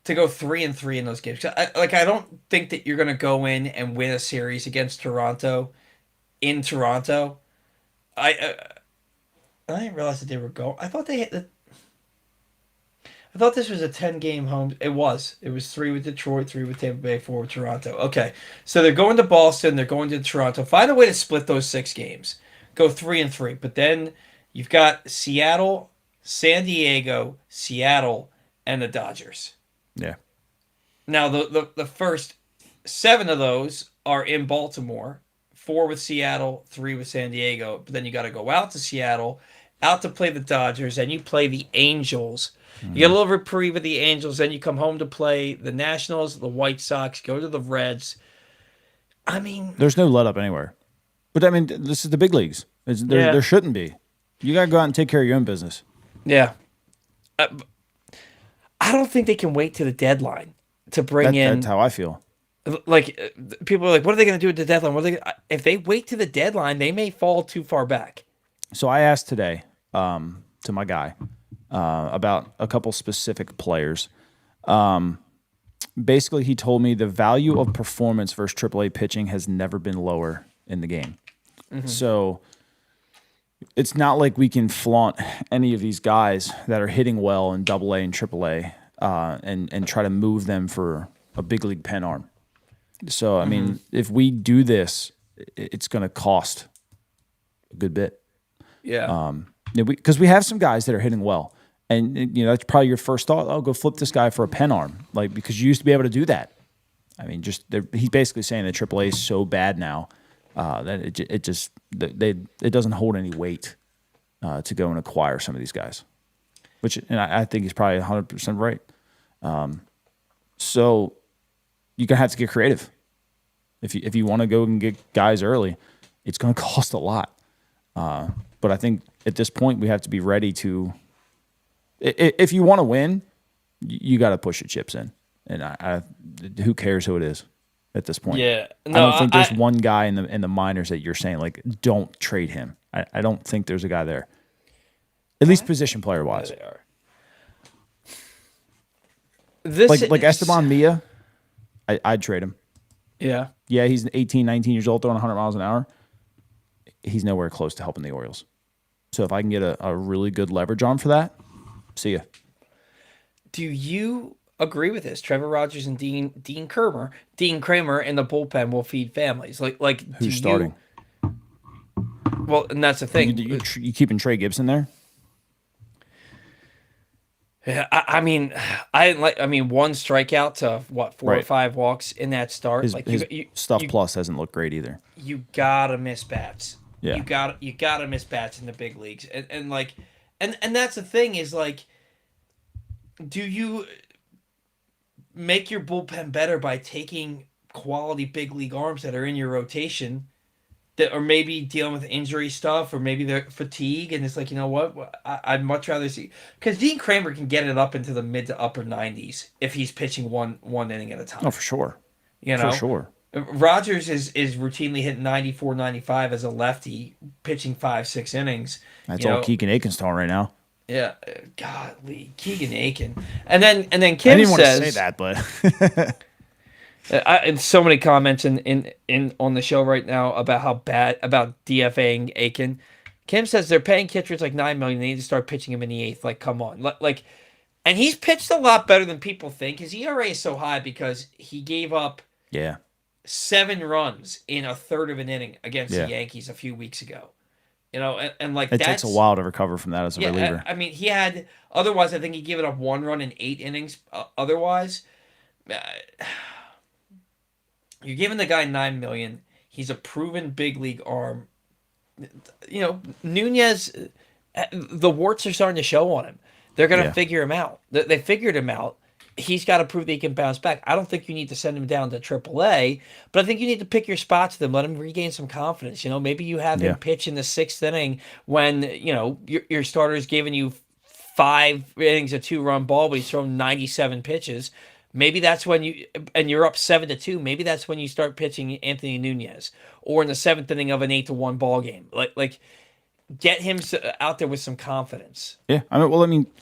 to go 3-3 in those games. I don't think that you're gonna go in and win a series against Toronto in Toronto. I didn't realize that they were going. I thought this was a 10-game home. It was. It was 3 with Detroit, 3 with Tampa Bay, 4 with Toronto. Okay. So they're going to Boston, they're going to Toronto. Find a way to split those 6 games. Go 3-3. But then you've got Seattle, San Diego, Seattle, and the Dodgers. Yeah. Now the first 7 of those are in Baltimore. 4 with Seattle, 3 with San Diego. But then you got to go out to Seattle, out to play the Dodgers, and you play the Angels. You get a little reprieve with the Angels, then you come home to play the Nationals, the White Sox, go to the Reds. I mean, There's no let up anywhere. But I mean, this is the big leagues. There shouldn't be. You got to go out and take care of your own business. yeah. I don't think they can wait to the deadline to bring in. That's how I feel. Like, people are like, what are they going to do at the deadline? If they wait to the deadline, they may fall too far back. So I asked today to my guy about a couple specific players. Basically, he told me the value of performance versus AAA pitching has never been lower in the game. So it's not like we can flaunt any of these guys that are hitting well in AA and AAA and try to move them for a big league pen arm. So, I mean, if we do this, it's going to cost a good bit. Yeah. Because we have some guys that are hitting well. And, that's probably your first thought. Oh, go flip this guy for a pen arm. Like, because you used to be able to do that. I mean, he's basically saying that AAA is so bad now that it doesn't hold any weight to go and acquire some of these guys. And I think he's probably 100% right. So you're going to have to get creative. If you want to go and get guys early, it's going to cost a lot. But I think at this point we have to be ready to. If you want to win, you got to push your chips in, and who cares who it is at this point? Yeah, no, I don't think there's one guy in the minors that you're saying like don't trade him. I don't think there's a guy there, at least position player wise. They are. This like Esteban Milla, I'd trade him. Yeah, he's 18, 19 years old, throwing 100 miles an hour. He's nowhere close to helping the Orioles. So if I can get a really good leverage on for that, see ya. Do you agree with this? Trevor Rogers and Dean Kramer in the bullpen will feed families. Like who's starting? Well, and that's the thing. You keeping Trey Gibson there? Yeah, I mean, one strikeout to what 4 or 5 walks in that start. His stuff plus hasn't looked great either. You gotta miss bats. Yeah, you gotta miss bats in the big leagues, and that's the thing is like, do you make your bullpen better by taking quality big league arms that are in your rotation that are maybe dealing with injury stuff or maybe they're fatigue, and it's like, you know what, I'd much rather see, because Dean Kramer can get it up into the mid to upper 90s if he's pitching one inning at a time. Oh, for sure. For sure. Rogers is routinely hitting 94, 95 as a lefty, pitching 5-6 innings. That's all Keegan Aiken's talking right now. Yeah, godly Keegan Aiken, and then Kim I didn't says, want to say that, but and so many comments in on the show right now about how bad about DFAing Aiken. Kim says they're paying Kittredge like $9 million. They need to start pitching him in the 8th. Like, come on, and he's pitched a lot better than people think. His ERA is so high because he gave up 7 runs in a third of an inning against the Yankees a few weeks ago. And like it takes a while to recover from that as a reliever. I mean, he had otherwise. I think he gave it up 1 run in 8 innings. Otherwise, you're giving the guy $9 million. He's a proven big league arm. Nunez, the warts are starting to show on him. They're going to figure him out. They figured him out. He's got to prove that he can bounce back. I don't think you need to send him down to AAA, but I think you need to pick your spots with him, let him regain some confidence. Maybe you have him pitch in the 6th inning when, your starter's giving you 5 innings of 2-run ball, but he's thrown 97 pitches. Maybe that's when you're up 7-2. Maybe that's when you start pitching Anthony Nunez, or in the 7th inning of an 8-1 ball game. Like get him out there with some confidence. Yeah,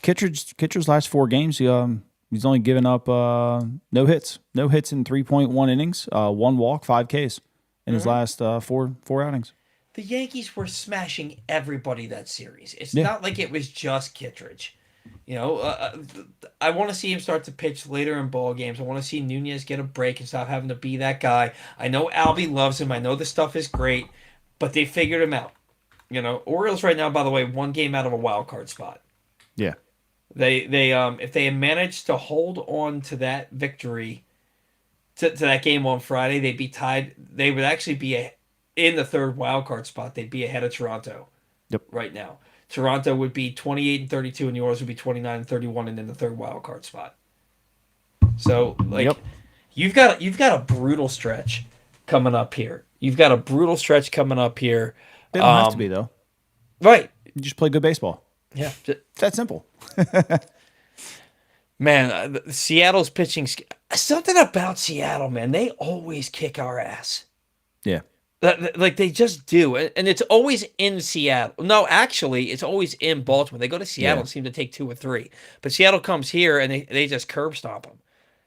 Kittredge's last 4 games, he's only given up no hits in 3.1 innings, 1 walk, 5 Ks in his last 4 outings. The Yankees were smashing everybody that series. It's not like it was just Kittredge. I want to see him start to pitch later in ball games. I want to see Nunez get a break and stop having to be that guy. I know Albie loves him. I know the stuff is great, but they figured him out. Orioles right now, by the way, 1 game out of a wild card spot. Yeah. They if they had managed to hold on to that victory to that game on Friday, they'd be tied. They would actually be in the 3rd wild card spot. They'd be ahead of Toronto. Yep. Right now, Toronto would be 28-32, and the Orioles would be 29-31, and in the 3rd wild card spot. So you've got a brutal stretch coming up here. It don't have to be though. Right. You just play good baseball. Yeah. It's that simple. Man, Seattle's pitching. Something about Seattle, man. They always kick our ass. Yeah. Like they just do. And it's always in Seattle. No, actually, it's always in Baltimore. They go to Seattle and seem to take 2 or 3. But Seattle comes here and they just curb stomp them.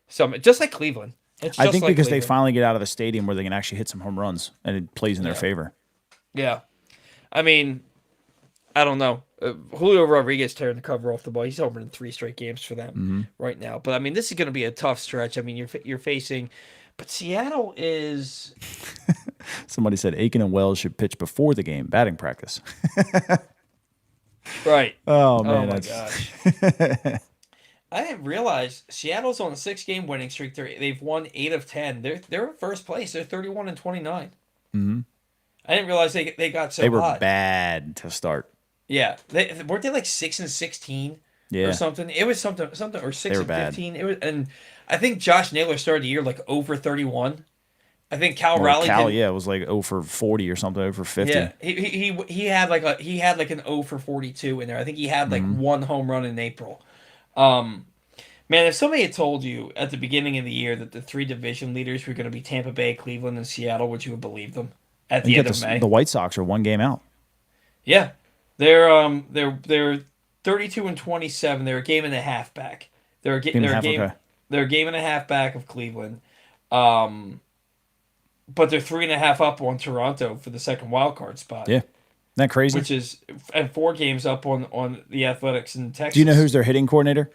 So, just like Cleveland. I think because they finally get out of the stadium where they can actually hit some home runs and it plays in their favor. Yeah. I mean, I don't know. Julio Rodriguez tearing the cover off the ball. He's over in 3 straight games for them right now. But I mean, this is going to be a tough stretch. I mean, you're facing, but Seattle is. Somebody said Aiken and Wells should pitch before the game, batting practice. Right. Oh Oh man, my that's gosh. I didn't realize Seattle's on a 6-game winning streak. They've won 8 of 10. They're in first place. They're 31-29. hmm I didn't realize they got They so were hot. bad to start. Yeah, they weren't they like 6-16 or Yeah, something. It was something or they six were and bad. 15. It was, and I think Josh Naylor started the year like over 31. I think Cal Well, Raleigh Cal, didn't. yeah, it was like 0 for 40 or something, 0 for 50. Yeah, he had like an 0 for 42 in there. I think he had like hmm one home run in April. Um, Man, if somebody had told you at the beginning of the year that the 3 division leaders were going to be Tampa Bay, Cleveland, and Seattle, would you have believed them at And the you end get of the May? White Sox are 1 game out. Yeah, they're 32-27. They're a game and a half back. Game and a half. Okay. They're a game and a half back of Cleveland. Um, but they're 3.5 up on Toronto for the second wild card spot, Yeah, isn't that crazy? which is and 4 games up on the Athletics in Texas. Do you know who's their hitting coordinator?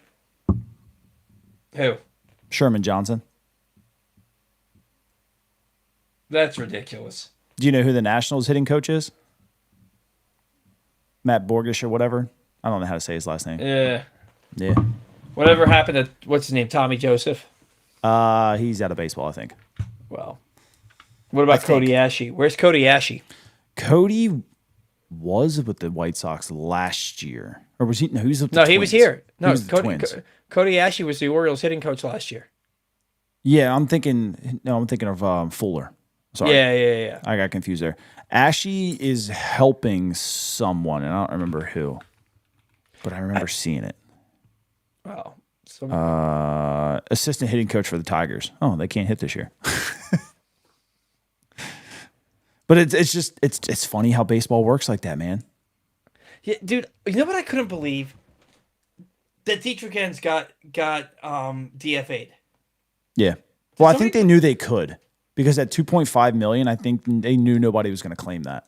Who? Sherman Johnson. That's ridiculous. Do you know who the Nationals hitting coach is? Matt Borgish or whatever. I don't know how to say his last name. Yeah. Yeah. Whatever happened to what's his name? Tommy Joseph. He's out of baseball, I think. Well, what about Cody Ashe? Where's Cody Ashe? Cody was with the White Sox last year, or was he? No, he was with the No, Twins. he was here. He No, was with the Twins. Cody Ashe was the Orioles hitting coach last year. Yeah, I'm thinking. No, I'm thinking of Fuller. Sorry. Yeah. I got confused there. Ashe is helping someone, and I don't remember who, but I remember seeing it. Wow. So, Assistant hitting coach for the Tigers. Oh, they can't hit this year. But it's funny how baseball works like that, man. yeah, dude. You know what I couldn't believe? That Dietrich Enns got DFA'd. Yeah. Well, I think they knew they could because at 2.5 million, I think they knew nobody was going to claim that.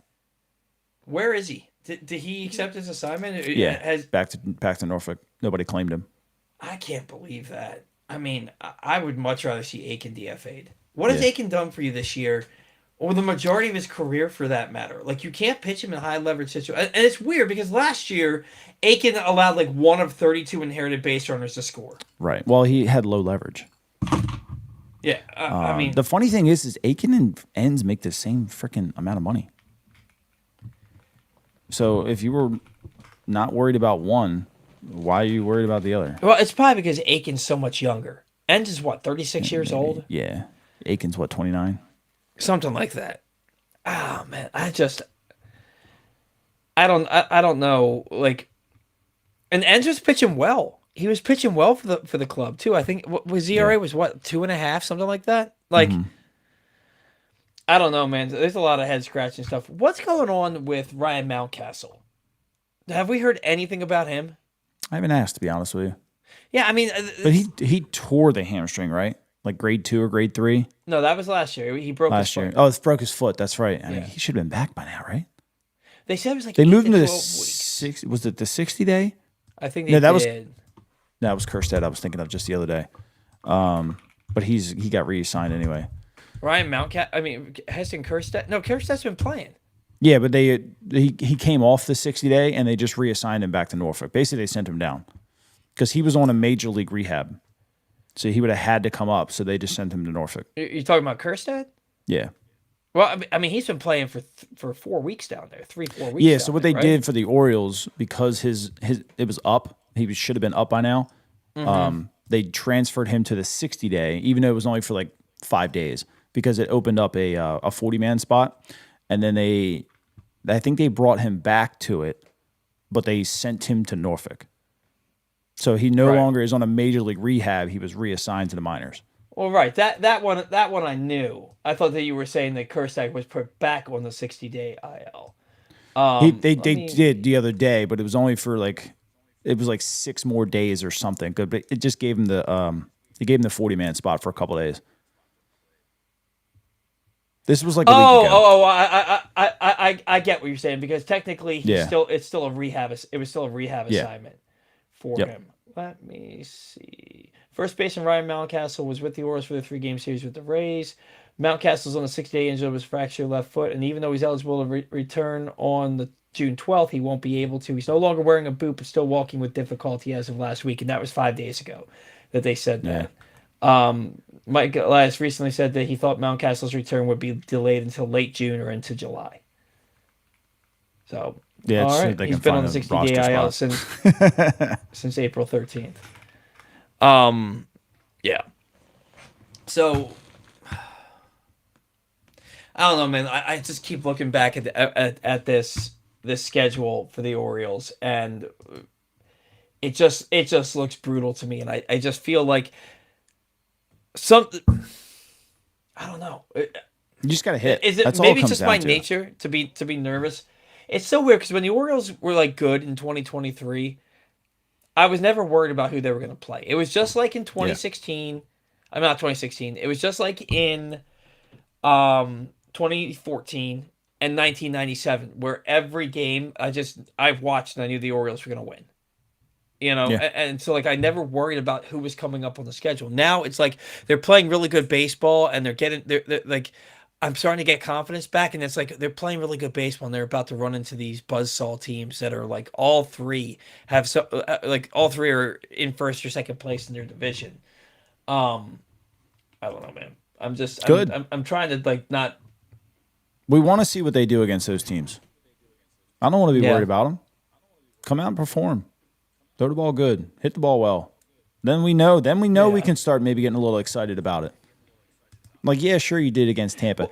Where is he? Did he accept his assignment? Yeah. Back to Norfolk. Nobody claimed him. I can't believe that. I mean, I would much rather see Aiken DFA'd. What has Aiken done for you this year? Or the majority of his career, for that matter. Like, you can't pitch him in high leverage situations. And it's weird because last year, Aiken allowed like 1 of 32 inherited base runners to score. Right. Well, he had low leverage. Yeah, I mean, The funny thing is Aiken and Enns make the same freaking amount of money. So if you were not worried about one, why are you worried about the other? well, it's probably because Aiken's so much younger. Enns is what, 36 years old? Yeah. Aiken's what, 29? Something like that. Oh man, I don't know. Like, and Enns was pitching well. He was pitching well for the club too. I think was ERA was what 2.5, something like that. Like, I don't know, man. There's a lot of head scratching stuff. What's going on with Ryan Mountcastle? Have we heard anything about him? I haven't asked, to be honest with you. Yeah, I mean, But he tore the hamstring, right? Like grade 2 or grade 3 no, that was last year. He broke last his foot. year. Oh, it broke his foot. That's right. I mean, Yeah. he should have been back by now, right? They said it was like They 8 moved to him to the 12 weeks. was it the 60 day? I think they No, that was- did. That was Kerstead I was thinking of just the other day. But he got reassigned anyway. Ryan Mountcastle. I mean, Heston Kjerstad. No, Kjerstad's been playing. Yeah, but he came off the 60 day and they just reassigned him back to Norfolk. Basically, they sent him down because he was on a major league rehab, so he would have had to come up. So they just sent him to Norfolk. You're talking about Kjerstad? Yeah, Well, I mean, he's been playing for 4 weeks down there, 3-4 weeks. yeah. down So what there, they right? did for the Orioles because his it was up, he should have been up by now. They transferred him to the 60 day, even though it was only for like 5 days because it opened up a 40-man spot, and then I think they brought him back to it, but they sent him to Norfolk. So he no Right. longer is on a major league rehab. He was reassigned to the minors. Well, right. That one I knew. I thought that you were saying that Kjerstad was put back on the 60-day IL. They did the other day, but it was only for like 6 more days or something. Good, but it just gave him the 40-man spot for a couple days. This was like a week ago. I get what you're saying because technically Yeah. it's still a rehab. It was still a rehab Yeah. assignment for Yep. him. Let me see. First baseman Ryan Mountcastle was with the Orioles for the 3-game series with the Rays. Mountcastle's on a 6-day injury of his fractured left foot, and even though he's eligible to return on the June 12th, he won't be able to. He's no longer wearing a boot, but still walking with difficulty as of last week, and that was 5 days ago that they said Yeah. that. Mike Elias recently said that he thought Mountcastle's return would be delayed until late June or into July. So, Yeah, all so right, they he's can been find on the a 60-day roster IL spot. since April 13th. Yeah. So I don't know, man. I just keep looking back at this schedule for the Orioles, and it just looks brutal to me, and I just feel like some I don't know. You just got to hit. Is it That's all it maybe it's comes just my down to. nature to be nervous? It's so weird because when the Orioles were like good in 2023, I was never worried about who they were going to play. It was just like in Yeah. 2016. I'm not 2016. It was just like in 2014 and 1997, where every game I've watched and I knew the Orioles were going to win. Yeah. And so like I never worried about who was coming up on the schedule. Now it's like they're playing really good baseball and they're like I'm starting to get confidence back, and it's like they're playing really good baseball and they're about to run into these buzzsaw teams that are like all three are in first or second place in their division. Um, I don't know, man. Good. I'm trying to like not. We want to see what they do against those teams. I don't want to be Yeah. worried about them. Come out and perform. Throw the ball good. Hit the ball well. Then we know. We Yeah. can start maybe getting a little excited about it. Like, yeah, sure you did against Tampa.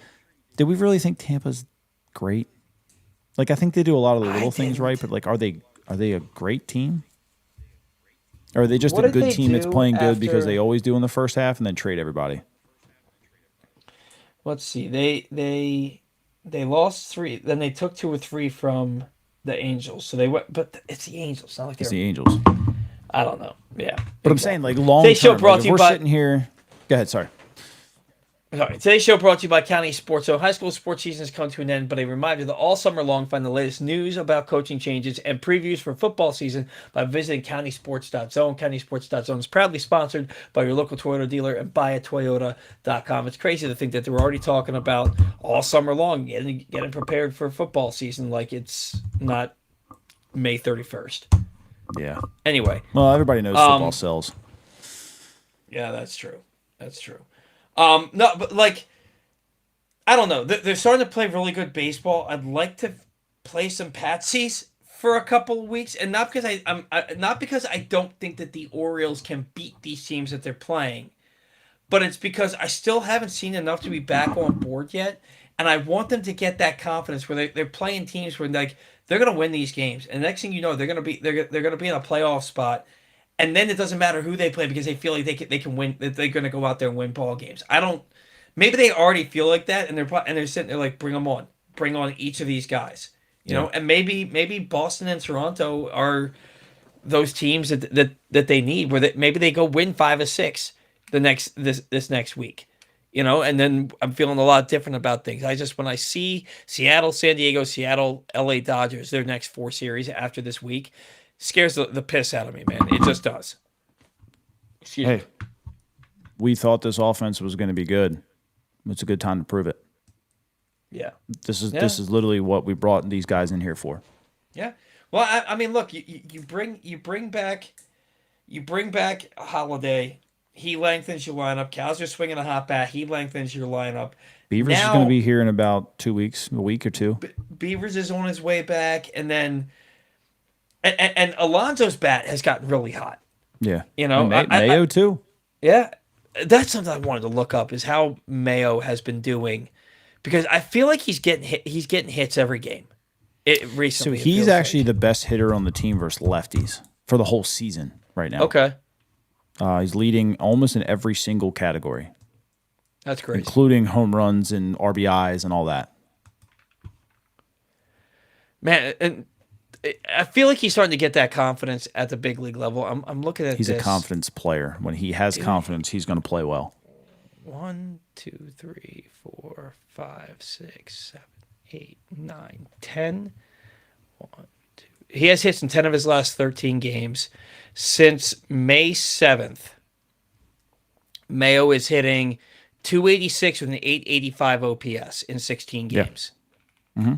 Did we really think Tampa's great? Like, I think they do a lot of the little things didn't. right, but like, are they a great team? Or are they just What a did good they team that's do playing good because after- they always do in the first half and then trade everybody? Let's see. They lost 3. Then they took 2 or 3 from the Angels. So they went, but it's the Angels. It's not like It's they're. the Angels. I don't know. Yeah. But I'm saying, like, long Today's show term, brought like, to if you we're by. sitting here. Go ahead, sorry. Sorry. Today's show brought to you by County Sports Zone. High school sports season has come to an end, but a reminder that all summer long, find the latest news about coaching changes and previews for football season by visiting countysports.zone. Countysports.zone is proudly sponsored by your local Toyota dealer and buyatoyota.com. It's crazy to think that they were already talking about all summer long getting prepared for football season like it's not May 31st. Yeah. Anyway. Well, everybody knows football sells. Yeah, that's true. That's true. No, but like, I don't know. They're starting to play really good baseball. I'd like to play some patsies for a couple of weeks, and not because not because I don't think that the Orioles can beat these teams that they're playing, but it's because I still haven't seen enough to be back on board yet, and I want them to get that confidence where they're playing teams where like they're gonna win these games, and next thing you know, they're gonna be in a playoff spot. And then it doesn't matter who they play because they feel like they can win. That they're going to go out there and win ball games. I don't. Maybe they already feel like that, and they're sitting there like, bring on each of these guys, you know. And maybe Boston and Toronto are those teams that they need, where maybe they go win 5 or 6 this next week, you know. And then I'm feeling a lot different about things. When I see Seattle, San Diego, Seattle, LA Dodgers, their next 4 series after this week. Scares the piss out of me, man. It just does. Excuse me. We thought this offense was going to be good. It's a good time to prove it. Yeah. This is literally what we brought these guys in here for. Yeah. Well, I mean, look, you bring back Holiday. He lengthens your lineup. Cal's just swinging a hot bat. He lengthens your lineup. Beavers is going to be here in about 2 weeks, a week or 2. Beavers is on his way back, and then. And Alonso's bat has gotten really hot. Yeah. You know, Mayo too. Yeah. That's something I wanted to look up is how Mayo has been doing, because I feel like he's getting hits every game. Recently. So he's actually the best hitter on the team versus lefties for the whole season right now. Okay. He's leading almost in every single category. That's crazy. Including home runs and RBIs and all that. Man, and I feel like he's starting to get that confidence at the big league level. I'm looking at He's a confidence player. When he has confidence, he's going to play well. 1, 2, 3, 4, 5, 6, 7, 8, 9, 10. 1, 2. He has hits in 10 of his last 13 games. Since May 7th, Mayo is hitting .286 with an .885 OPS in 16 games. Yeah. Mm-hmm.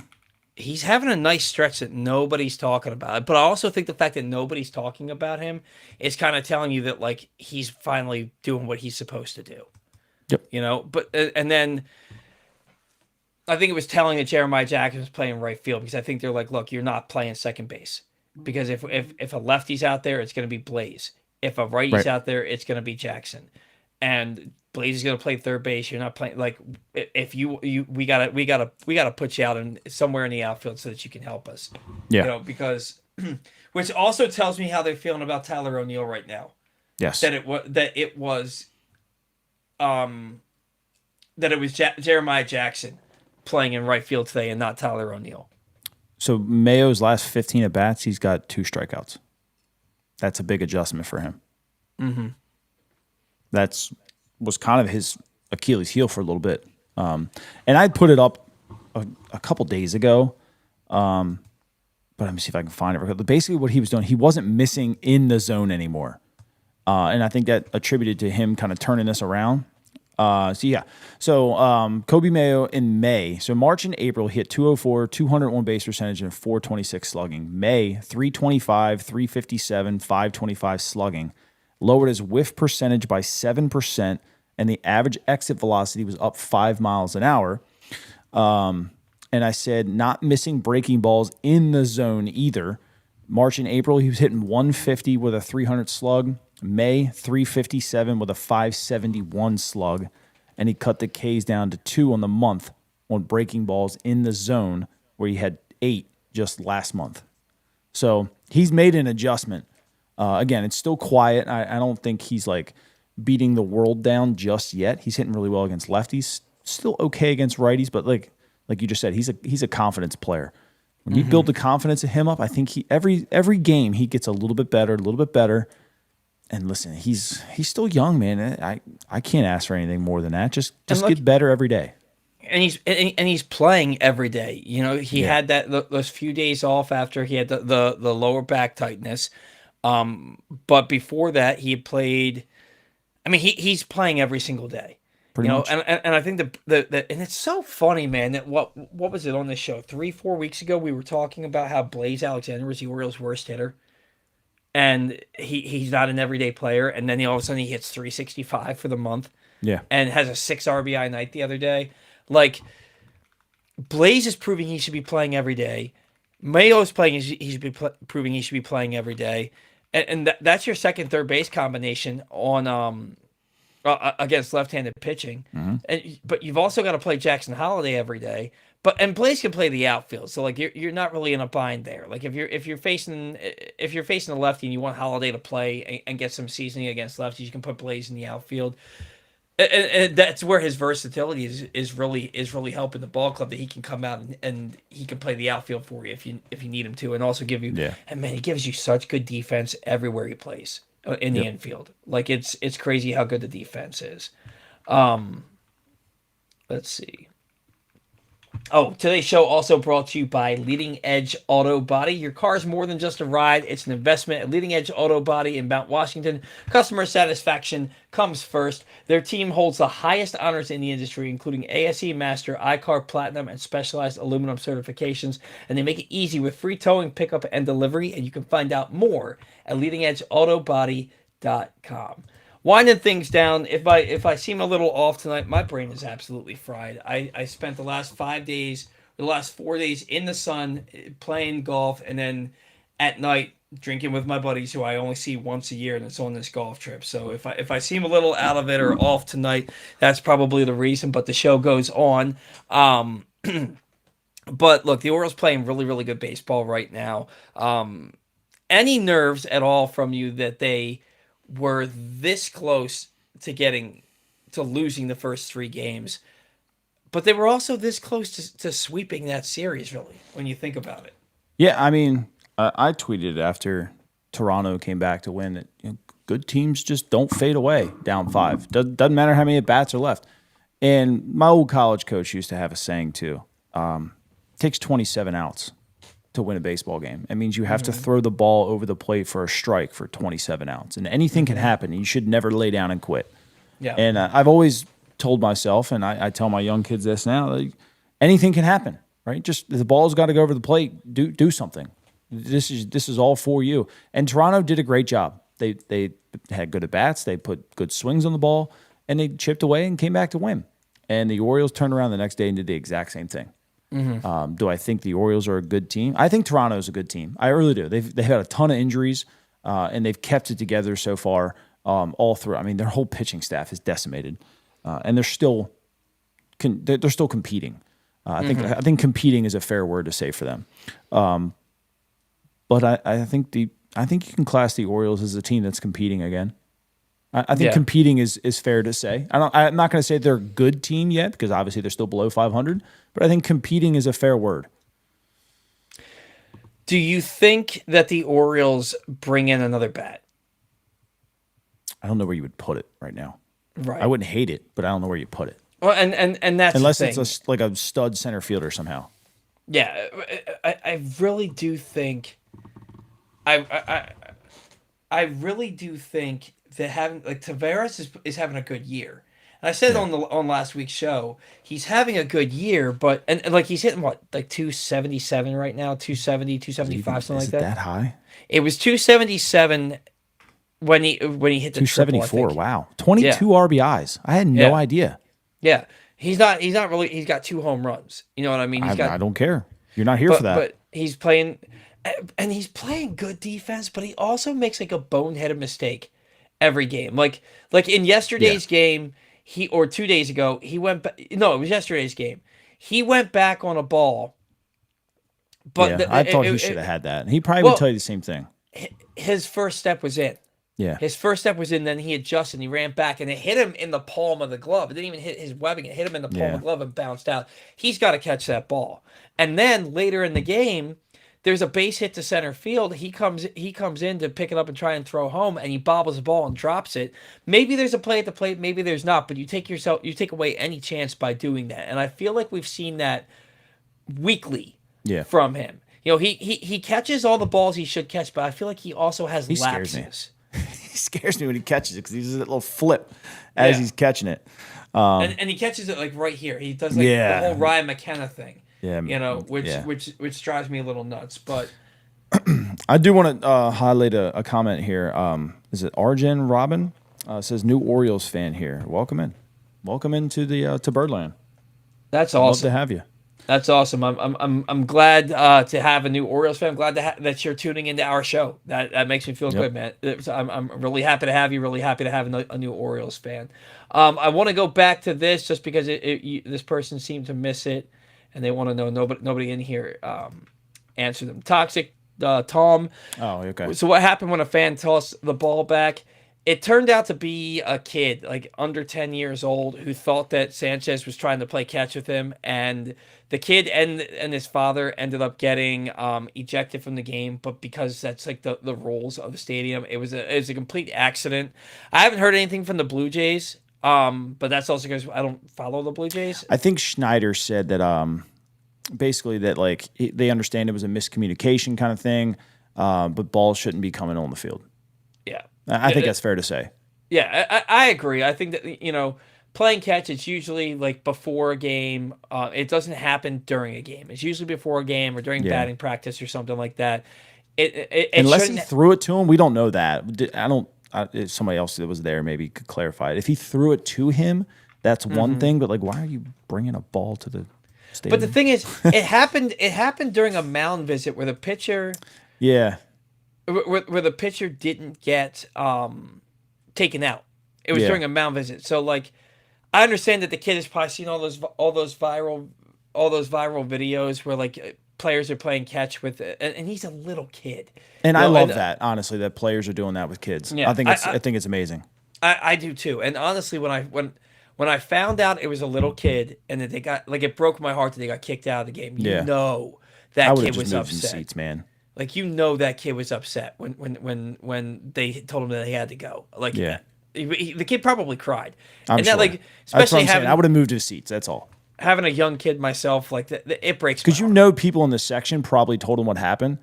he's having a nice stretch that nobody's talking about. But I also think the fact that nobody's talking about him is kind of telling you that like he's finally doing what he's supposed to do. Yep. But and then I think it was telling that Jeremiah Jackson was playing right field because I think they're like, look, you're not playing second base because if a lefty's out there, it's going to be Blaze. If a righty's Right. out there, it's going to be Jackson, and Blaze is going to play third base. You're not playing like if we gotta put you out in somewhere in the outfield so that you can help us. Yeah. Because which also tells me how they're feeling about Tyler O'Neill right now. Yes. Um that it was Jeremiah Jackson playing in right field today and not Tyler O'Neill. So Mayo's last 15 at bats, he's got 2 strikeouts. That's a big adjustment for him. Mm-hmm. Was kind of his Achilles heel for a little bit. And I put it up a couple days ago. But let me see if I can find it. Basically, what he was doing, he wasn't missing in the zone anymore. And I think that attributed to him kind of turning this around. So Kobe Mayo in May. So March and April, he hit 204, 201 base percentage, and 426 slugging. May, 325, 357, 525 slugging. Lowered his whiff percentage by 7%, and the average exit velocity was up 5 miles an hour. And I said not missing breaking balls in the zone either. March and April, he was hitting 150 with a 300 slug. May, 357 with a 571 slug. And he cut the Ks down to 2 on the month on breaking balls in the zone, where he had 8 just last month. So he's made an adjustment. Again, it's still quiet. I don't think he's like beating the world down just yet. He's hitting really well against lefties. Still okay against righties, but like you just said, he's a confidence player. When you build the confidence of him up, I think every game he gets a little bit better. And listen, he's still young, man. I can't ask for anything more than that. Just get better every day. And he's playing every day. He had those few days off after he had the lower back tightness. But before that, he had played. I mean, he's playing every single day. Pretty much. And I think and it's so funny, man, that what was it on this show 3-4 weeks ago? We were talking about how Blaze Alexander was the Orioles' worst hitter, and he's not an everyday player. And then all of a sudden he hits 365 for the month, and has a 6 RBI night the other day. Like, Blaze is proving he should be playing every day. Mayo's playing he should be proving he should be playing every day, and that's your second third base combination on against left-handed pitching. But you've also got to play Jackson Holiday every day. And Blaze can play the outfield, so like you're not really in a bind there. Like if you're facing a lefty and you want Holiday to play and get some seasoning against lefties, you can put Blaze in the outfield. And that's where his versatility is really helping the ball club, that he can come out and he can play the outfield for you if you need him to, and also give you. Yeah. And man, he gives you such good defense everywhere he plays in the infield. Like it's crazy how good the defense is. Let's see. Oh, today's show also brought to you by Leading Edge Auto Body. Your car's more than just a ride. It's an investment. At Leading Edge Auto Body in Mount Washington, customer satisfaction comes first. Their team holds the highest honors in the industry, including ASE Master, iCar Platinum, and specialized aluminum certifications. And they make it easy with free towing, pickup, and delivery. And you can find out more at leadingedautobody.com. Winding things down, if I seem a little off tonight, my brain is absolutely fried. I spent the last 4 days in the sun playing golf, and then at night drinking with my buddies who I only see once a year, and it's on this golf trip. So if I seem a little out of it or off tonight, that's probably the reason. But the show goes on. But look, the Orioles playing really, really good baseball right now. Any nerves at all from you that they were this close to losing the first 3 games, but they were also this close to sweeping that series, really, when you think about it? Yeah, I mean, I tweeted after Toronto came back to win that good teams just don't fade away down 5. Doesn't matter how many at-bats are left. And my old college coach used to have a saying too. It takes 27 outs to win a baseball game. It means you have to throw the ball over the plate for a strike for 27 outs. And anything can happen. You should never lay down and quit. Yeah. And I've always told myself, and I tell my young kids this now, like, anything can happen. right? Just the ball's got to go over the plate. Do something. This is all for you. And Toronto did a great job. They had good at bats. They put good swings on the ball, and they chipped away and came back to win. And the Orioles turned around the next day and did the exact same thing. Do I think the Orioles are a good team? I think Toronto is a good team. I really do. They've had a ton of injuries, and they've kept it together so far all through. I mean, their whole pitching staff is decimated, and they're still competing. I think competing is a fair word to say for them. But I think you can class the Orioles as a team that's competing again. I think competing is fair to say. I'm not going to say they're a good team yet because obviously they're still below 500. But I think competing is a fair word. Do you think that the Orioles bring in another bat? I don't know where you would put it right now. Right. I wouldn't hate it, but I don't know where you put it. Well, and that's unless the thing. It's like a stud center fielder somehow. Yeah, I really do think. I really do think that having Tavares is having a good year. And I said on last week's show, he's having a good year, but and like he's hitting what, like 277 right now, 270, 275, something like that. Is it that high? It was 277 when he hit the 274. Wow. 22 RBIs. I had no idea. Yeah. He's not really, he's got 2 home runs. You know what I mean? I don't care. You're not here for that. But he's playing, and he's playing good defense, but he also makes like a boneheaded mistake every game. Like in yesterday's game, or 2 days ago, he went back. No, it was yesterday's game. He went back on a ball. But I thought he should have had that. He probably would tell you the same thing. His first step was in. Yeah. His first step was in, then he adjusted and he ran back and it hit him in the palm of the glove. It didn't even hit his webbing. It hit him in the palm of the glove and bounced out. He's got to catch that ball. And then later in the game, there's a base hit to center field. He comes in to pick it up and try and throw home, and he bobbles the ball and drops it. Maybe there's a play at the plate, maybe there's not, but you take away any chance by doing that. And I feel like we've seen that weekly from him. You know, he catches all the balls he should catch, but I feel like he also has lapses. He scares me when he catches it because he does a little flip as he's catching it. And he catches it like right here. He does like the whole Ryan McKenna thing. Yeah, you know, which drives me a little nuts. But I do want to highlight a comment here. Is it Arjen Robin? Says new Orioles fan here. Welcome into the to Birdland. That's awesome. Love to have you. That's awesome. I'm glad to have a new Orioles fan. I'm glad that you're tuning into our show. That makes me feel good, man. I'm really happy to have you. Really happy to have a new Orioles fan. I want to go back to this just because this person seemed to miss it, and they want to know. Nobody in here answered them. Toxic Tom. Oh, okay. So what happened when a fan tossed the ball back? It turned out to be a kid, like under 10 years old, who thought that Sanchez was trying to play catch with him, and the kid and his father ended up getting ejected from the game. But because that's like the rules of the stadium, it was a complete accident. I haven't heard anything from the Blue Jays, but that's also because I don't follow the Blue Jays. I think Schneider said that basically that like they understand it was a miscommunication kind of thing, but balls shouldn't be coming on the field. Yeah. I think that's fair to say. Yeah, I agree. I think that, you know, playing catch, it's usually like before a game. It doesn't happen during a game. It's usually before a game or during batting practice or something like that. Unless he threw it to him, we don't know that. If somebody else that was there maybe could clarify it. If he threw it to him, that's one thing. But like, why are you bringing a ball to the stadium? But the thing is, it happened during a mound visit where the pitcher. Yeah. Where the pitcher didn't get taken out. It was during a mound visit. So like, I understand that the kid has probably seen all those viral videos where like players are playing catch with it, and he's a little kid. And I love that, honestly, that players are doing that with kids. Yeah, I think it's amazing. I do too. And honestly, when I found out it was a little kid and that they got, like, it broke my heart that they got kicked out of the game. You know that kid was upset. Seats, man. Like, you know that kid was upset when they told him that he had to go. Like, the kid probably cried. I'm sure. Like, especially having, I would have moved his seats. That's all. Having a young kid myself, like, it breaks. Because you know, people in the section probably told him what happened,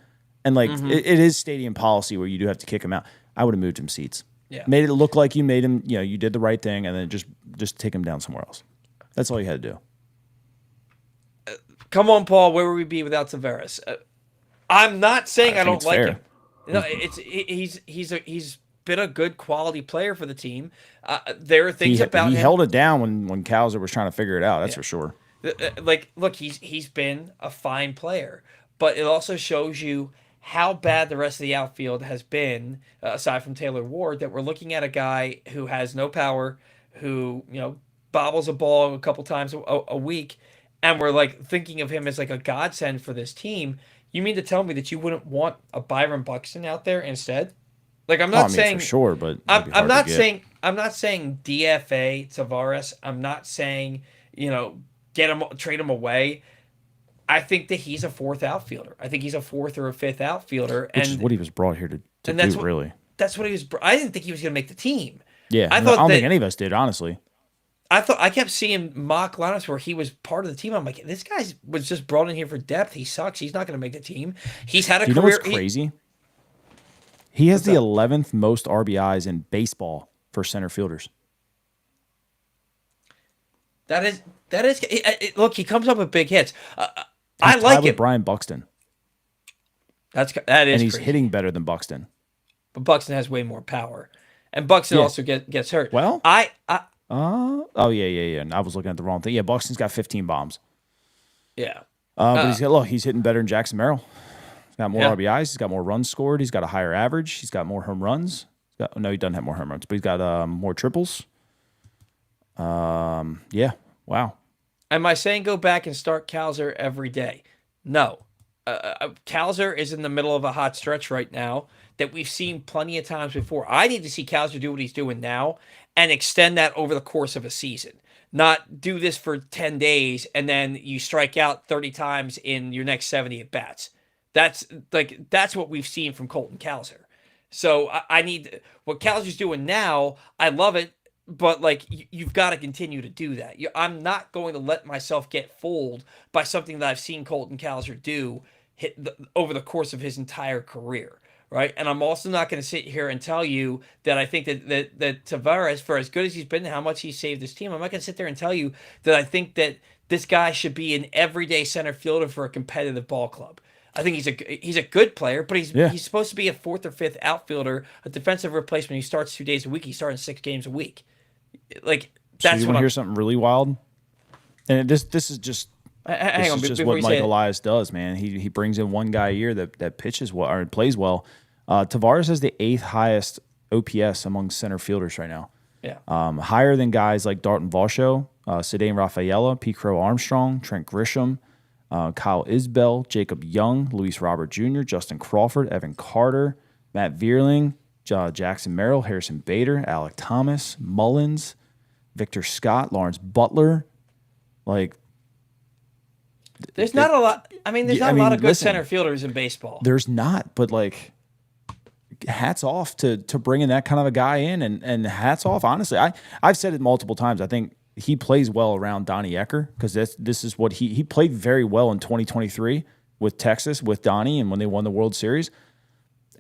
and like it is stadium policy where you do have to kick him out. I would have moved him seats. Yeah, made it look like you made him. You know, you did the right thing, and then just take him down somewhere else. That's all you had to do. Come on, Paul. Where would we be without Tavares? I'm not saying I I think don't it's like fair. him. No, he's been a good quality player for the team. There are things about He him. held it down when Kowser was trying to figure it out. That's Yeah. for sure. Like, look, he's been a fine player, but it also shows you how bad the rest of the outfield has been, aside from Taylor Ward, that we're looking at a guy who has no power, who bobbles a ball a couple times a week, and we're like thinking of him as like a godsend for this team. You mean to tell me that you wouldn't want a Byron Buxton out there instead? Like, I'm Oh, I not mean for saying sure, but I'm that'd be I'm hard to not get. saying I'm not saying DFA Tavares. I'm not saying get him, trade him away. I think that he's a fourth outfielder. I think he's a fourth or a fifth outfielder, Which is what he was brought here to and that's do, what really. he was. I didn't think he was going to make the team. Yeah, I no, I thought don't think that any of us did, honestly. I kept seeing mock lineups where he was part of the team. I'm like, this guy was just brought in here for depth. He sucks. He's not going to make the team. He's had a Do you know career. what's crazy? He has What's the up? 11th most RBIs in baseball for center fielders. That is. Look, he comes up with big hits. He's I like tied with him. Brian Buxton, That and is he's crazy. hitting better than Buxton. But Buxton has way more power, and Buxton Yeah. also gets hurt. Well, I oh yeah. And I was looking at the wrong thing. Yeah, Buxton's got 15 bombs. yeah. But he's hitting better than Jackson Merrill. He's got more Yeah. RBIs. He's got more runs scored. He's got a higher average. He's got more home runs. No, he doesn't have more home runs, but he's got more triples. Yeah. Wow. Am I saying go back and start Kowser every day? No. Kowser is in the middle of a hot stretch right now that we've seen plenty of times before. I need to see Kowser do what he's doing now and extend that over the course of a season. Not do this for 10 days and then you strike out 30 times in your next 70 at bats. That's what we've seen from Colton Kowser. So I need what Kowser's doing now. I love it, but like you've got to continue to do that. I'm not going to let myself get fooled by something that I've seen Colton Kowser do over the course of his entire career, right? And I'm also not going to sit here and tell you that I think that Tavares, for as good as he's been, how much he saved his team, I'm not going to sit there and tell you that I think that this guy should be an everyday center fielder for a competitive ball club. I think he's a good player, but he's supposed to be a fourth or fifth outfielder, a defensive replacement. He starts 2 days a week. He's starting 6 games a week. Like So that's you what want to I'm. hear something really wild? And this is just Hang on, just before what you Mike say it. Elias does, man. He brings in one guy a year that pitches well or plays well. Tavares has the 8th highest OPS among center fielders right now. Yeah. Higher than guys like Dalton Varsho, Cedane Rafaela, P. Crow Armstrong, Trent Grisham, Kyle Isbell, Jacob Young, Luis Robert Jr., Justin Crawford, Evan Carter, Matt Vierling, Jackson Merrill, Harrison Bader, Alec Thomas, Mullins, Victor Scott, Lawrence Butler. Like, There's not a lot. I mean, there's not a lot of good listen, center fielders in baseball. there's not, but like, hats off to bringing that kind of a guy in, and hats off. Honestly, I've said it multiple times. I think he plays well around Donnie Ecker because this is what he played very well in 2023 with Texas with Donnie, and when they won the World Series.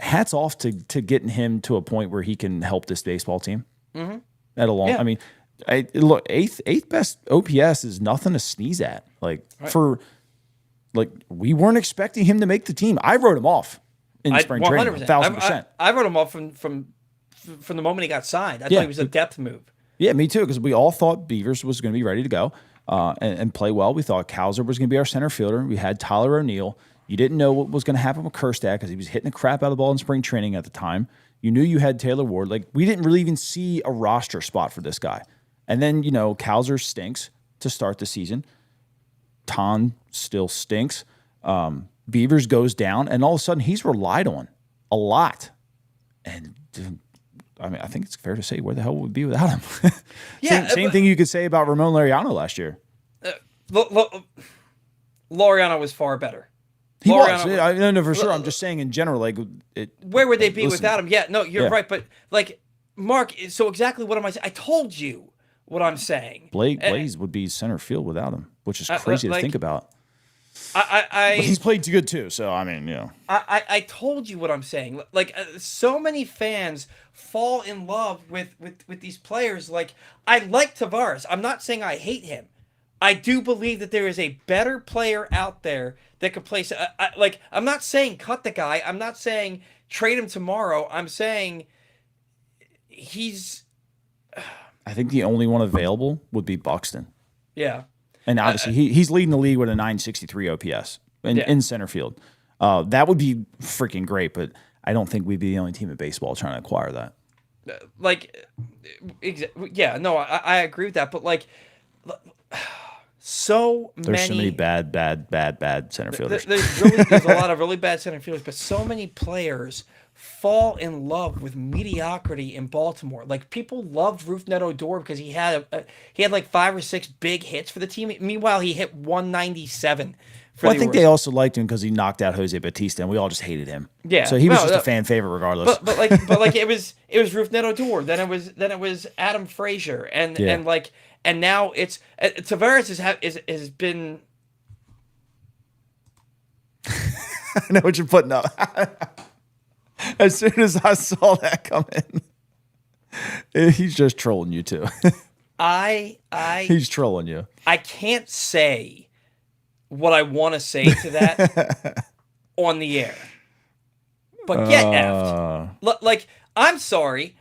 Hats off to getting him to a point where he can help this baseball team. Mm-hmm. At a long, Yeah. I mean, look, eighth best OPS is nothing to sneeze at. Like we weren't expecting him to make the team. I wrote him off in spring training, 1,000%. I wrote him off from the moment he got signed. I Yeah. thought he was a depth move. Yeah, me too, because we all thought Beavers was going to be ready to go and play well. We thought Kowser was going to be our center fielder. We had Tyler O'Neill. You didn't know what was going to happen with Kerstad because he was hitting the crap out of the ball in spring training at the time. You knew you had Taylor Ward. Like, we didn't really even see a roster spot for this guy. And then, Kowser stinks to start the season. Ton still stinks. Beavers goes down, and all of a sudden he's relied on a lot. And I mean, I think it's fair to say, where the hell would we be without him? Yeah, same thing you could say about Ramon Laureano last year. Laureano was far better. He Laureano was. I don't know for sure. I'm just saying in general, like Where would they be listen, without him? Yeah, no, you're Yeah. right. But like, Mark, so exactly what am I saying? I told you what I'm saying. Blaze would be center field without him, which is crazy to like, think about. I But he's played too good too, so I mean, I told you what I'm saying. Like, so many fans fall in love with these players. Like, I like Tavares. I'm not saying I hate him. I do believe that there is a better player out there that could play. Like, I'm not saying cut the guy. I'm not saying trade him tomorrow. I'm saying he's I think the only one available would be Buxton. yeah. And obviously, he's leading the league with a 963 OPS in center field. That would be freaking great, but I don't think we'd be the only team in baseball trying to acquire that. Like, yeah, no, I agree with that, but like, There's so many bad center fielders. There's a lot of really bad center fielders, but so many players fall in love with mediocrity in Baltimore. Like, people loved Rougned Odor because he had like 5 or 6 big hits for the team. Meanwhile, he hit 197. Well, I think they also liked him because he knocked out Jose Bautista, and we all just hated him. Yeah, so he was just a fan favorite regardless. But like it was Rougned Odor. Then it was Adam Frazier, and now it's Tavares has been. I know what you're putting up. As soon as I saw that come in, he's just trolling you too. He's trolling you. I can't say what I want to say to that on the air, but get effed. Like, I'm sorry.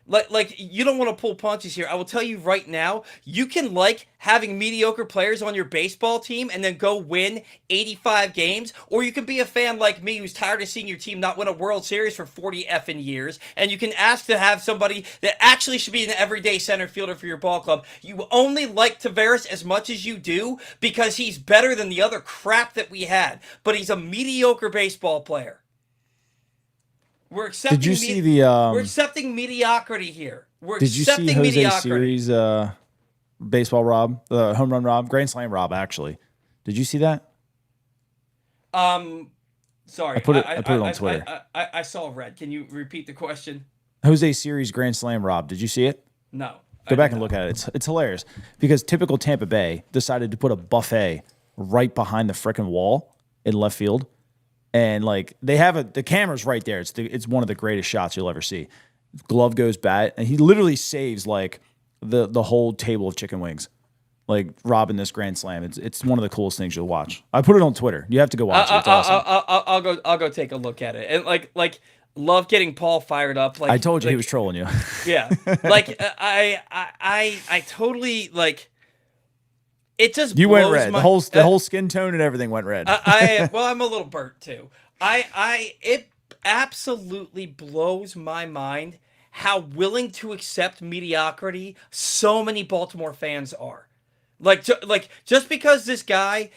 Like, you don't want to pull punches here. I will tell you right now, you can like having mediocre players on your baseball team and then go win 85 games, or you can be a fan like me who's tired of seeing your team not win a World Series for 40 effing years, and you can ask to have somebody that actually should be an everyday center fielder for your ball club. You only like Tavares as much as you do because he's better than the other crap that we had, but he's a mediocre baseball player. We're accepting. Did you see the? We're accepting mediocrity here. Did you see Jose Siri's baseball Rob, home run Rob, grand slam Rob? Actually, did you see that? Sorry, I put it on Twitter. I saw red. Can you repeat the question? Jose Siri's grand slam Rob. Did you see it? No. Go back and look at it. It's hilarious because typical Tampa Bay decided to put a buffet right behind the frickin' wall in left field. And like they have the camera's right there. It's one of the greatest shots you'll ever see. Glove goes bat, and he literally saves like the whole table of chicken wings, like robbing this grand slam. It's one of the coolest things you'll watch. I put it on Twitter. You have to go watch it. It's awesome. I'll go take a look at it. And like love getting Paul fired up. Like, I told you he was trolling you. Yeah, like I totally like. It just you went red. The whole skin tone and everything went red. Well, I'm a little burnt too. It absolutely blows my mind how willing to accept mediocrity so many Baltimore fans are. Like just because this guy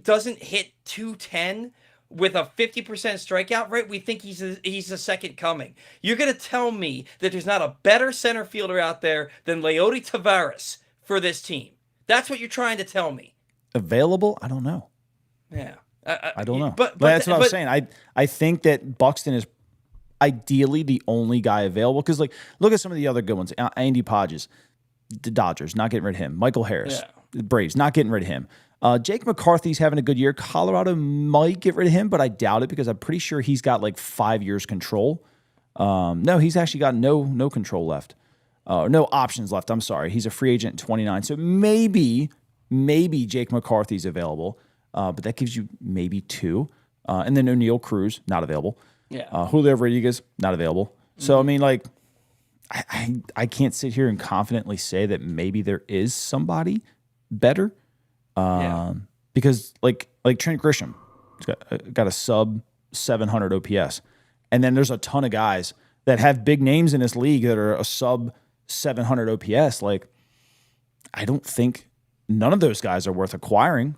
doesn't hit 210 with a 50% strikeout rate, we think he's a second coming. You're gonna tell me that there's not a better center fielder out there than Leody Taveras for this team? That's what you're trying to tell me. Available? I don't know. Yeah. I don't know. But that's what I was saying. I think that Buxton is ideally the only guy available because, like, look at some of the other good ones. Andy Podges, the Dodgers, not getting rid of him. Michael Harris, the Braves, not getting rid of him. Jake McCarthy's having a good year. Colorado might get rid of him, but I doubt it because I'm pretty sure he's got like 5 years control. No, he's actually got no control left. No options left. I'm sorry. He's a free agent at 29. So maybe Jake McCarthy's available, but that gives you maybe 2. And then O'Neal Cruz, not available. Yeah. Julio Rodriguez, not available. So, I mean, like, I can't sit here and confidently say that maybe there is somebody better. Because, like Trent Grisham, got a sub 700 OPS. And then there's a ton of guys that have big names in this league that are a sub 700 OPS. Like, I don't think none of those guys are worth acquiring.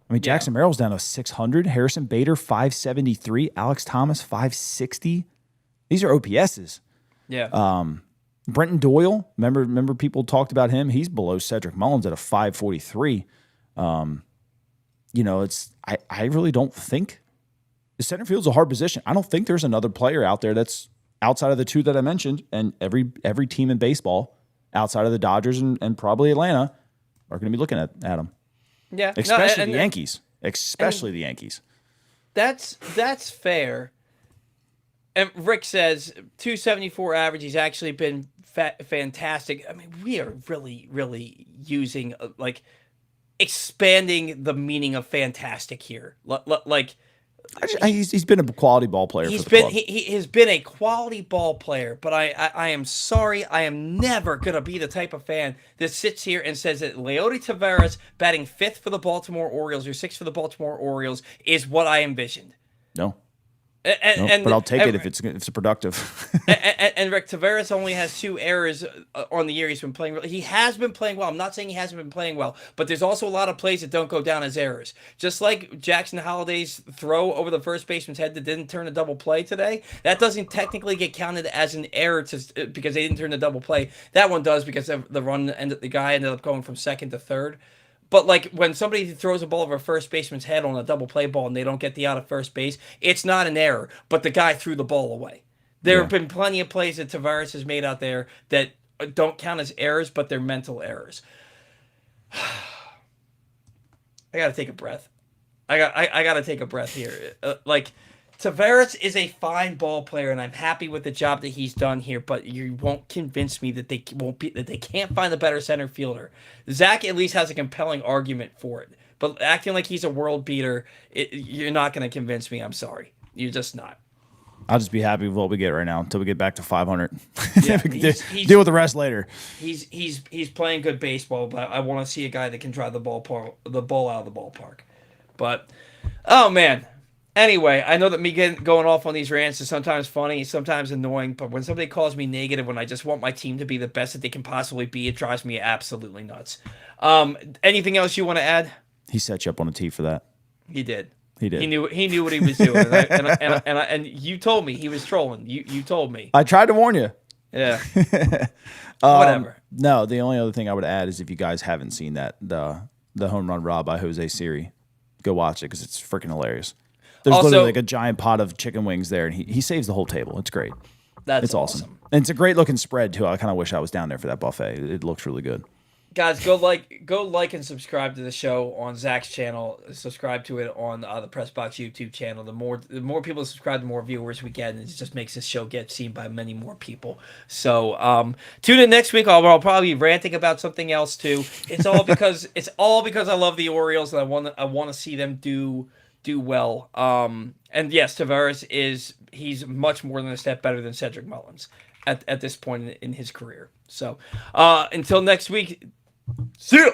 I mean, Jackson Merrill's down to 600. Harrison Bader, 573. Alex Thomas, 560. These are OPSs. Yeah. Brenton Doyle, remember people talked about him. He's below Cedric Mullins at a 543. I really don't think the center field's a hard position. I don't think there's another player out there that's outside of the 2 that I mentioned, and every team in baseball outside of the Dodgers and probably Atlanta are going to be looking at them. Yeah, especially the Yankees. Especially the Yankees. That's fair. And Rick says 274 average. He's actually been fantastic. I mean, we are really, really using like expanding the meaning of fantastic here. Like He's been a quality ball player for he's the been club. he has been a quality ball player, but I am sorry, I am never gonna be the type of fan that sits here and says that Leody Taveras batting 5th for the Baltimore Orioles or 6th for the Baltimore Orioles is what I envisioned. No. And But I'll take it if it's productive. and Rick Taveras only has 2 errors on the year he's been playing. He has been playing well. I'm not saying he hasn't been playing well, but there's also a lot of plays that don't go down as errors. Just like Jackson Holliday's throw over the first baseman's head that didn't turn a double play today, that doesn't technically get counted as an error because they didn't turn the double play. That one does because the guy ended up going from second to third. But like when somebody throws a ball over a first baseman's head on a double play ball and they don't get the out of first base, it's not an error. But the guy threw the ball away. There have been plenty of plays that Taveras has made out there that don't count as errors, but they're mental errors. I gotta take a breath. I gotta take a breath here. Taveras is a fine ball player, and I'm happy with the job that he's done here. But you won't convince me that they can't find a better center fielder. Zach at least has a compelling argument for it, but acting like he's a world beater, you're not going to convince me. I'm sorry, you're just not. I'll just be happy with what we get right now until we get back to 500. Yeah, deal with the rest later. He's playing good baseball, but I want to see a guy that can drive the ball out of the ballpark. But oh man. Anyway, I know that me going off on these rants is sometimes funny, sometimes annoying, but when somebody calls me negative when I just want my team to be the best that they can possibly be, it drives me absolutely nuts. Anything else you want to add? He set you up on a tee for that. He did. He did. He knew what he was doing, and you told me he was trolling. You told me. I tried to warn you. Yeah. Whatever. No, the only other thing I would add is if you guys haven't seen that the home run rob by Jose Siri, go watch it because it's freaking hilarious. There's literally like a giant pot of chicken wings there, and he saves the whole table. It's great. It's awesome. And it's a great looking spread too. I kind of wish I was down there for that buffet. It looks really good. Guys, go like and subscribe to the show on Zach's channel. Subscribe to it on the Press Box YouTube channel. The more people subscribe, the more viewers we get, and it just makes this show get seen by many more people. So tune in next week. I'll probably be ranting about something else too. It's all because I love the Orioles and I want to see them do well. And yes, Taveras he's much more than a step better than Cedric Mullins at this point in his career. So until next week, see ya!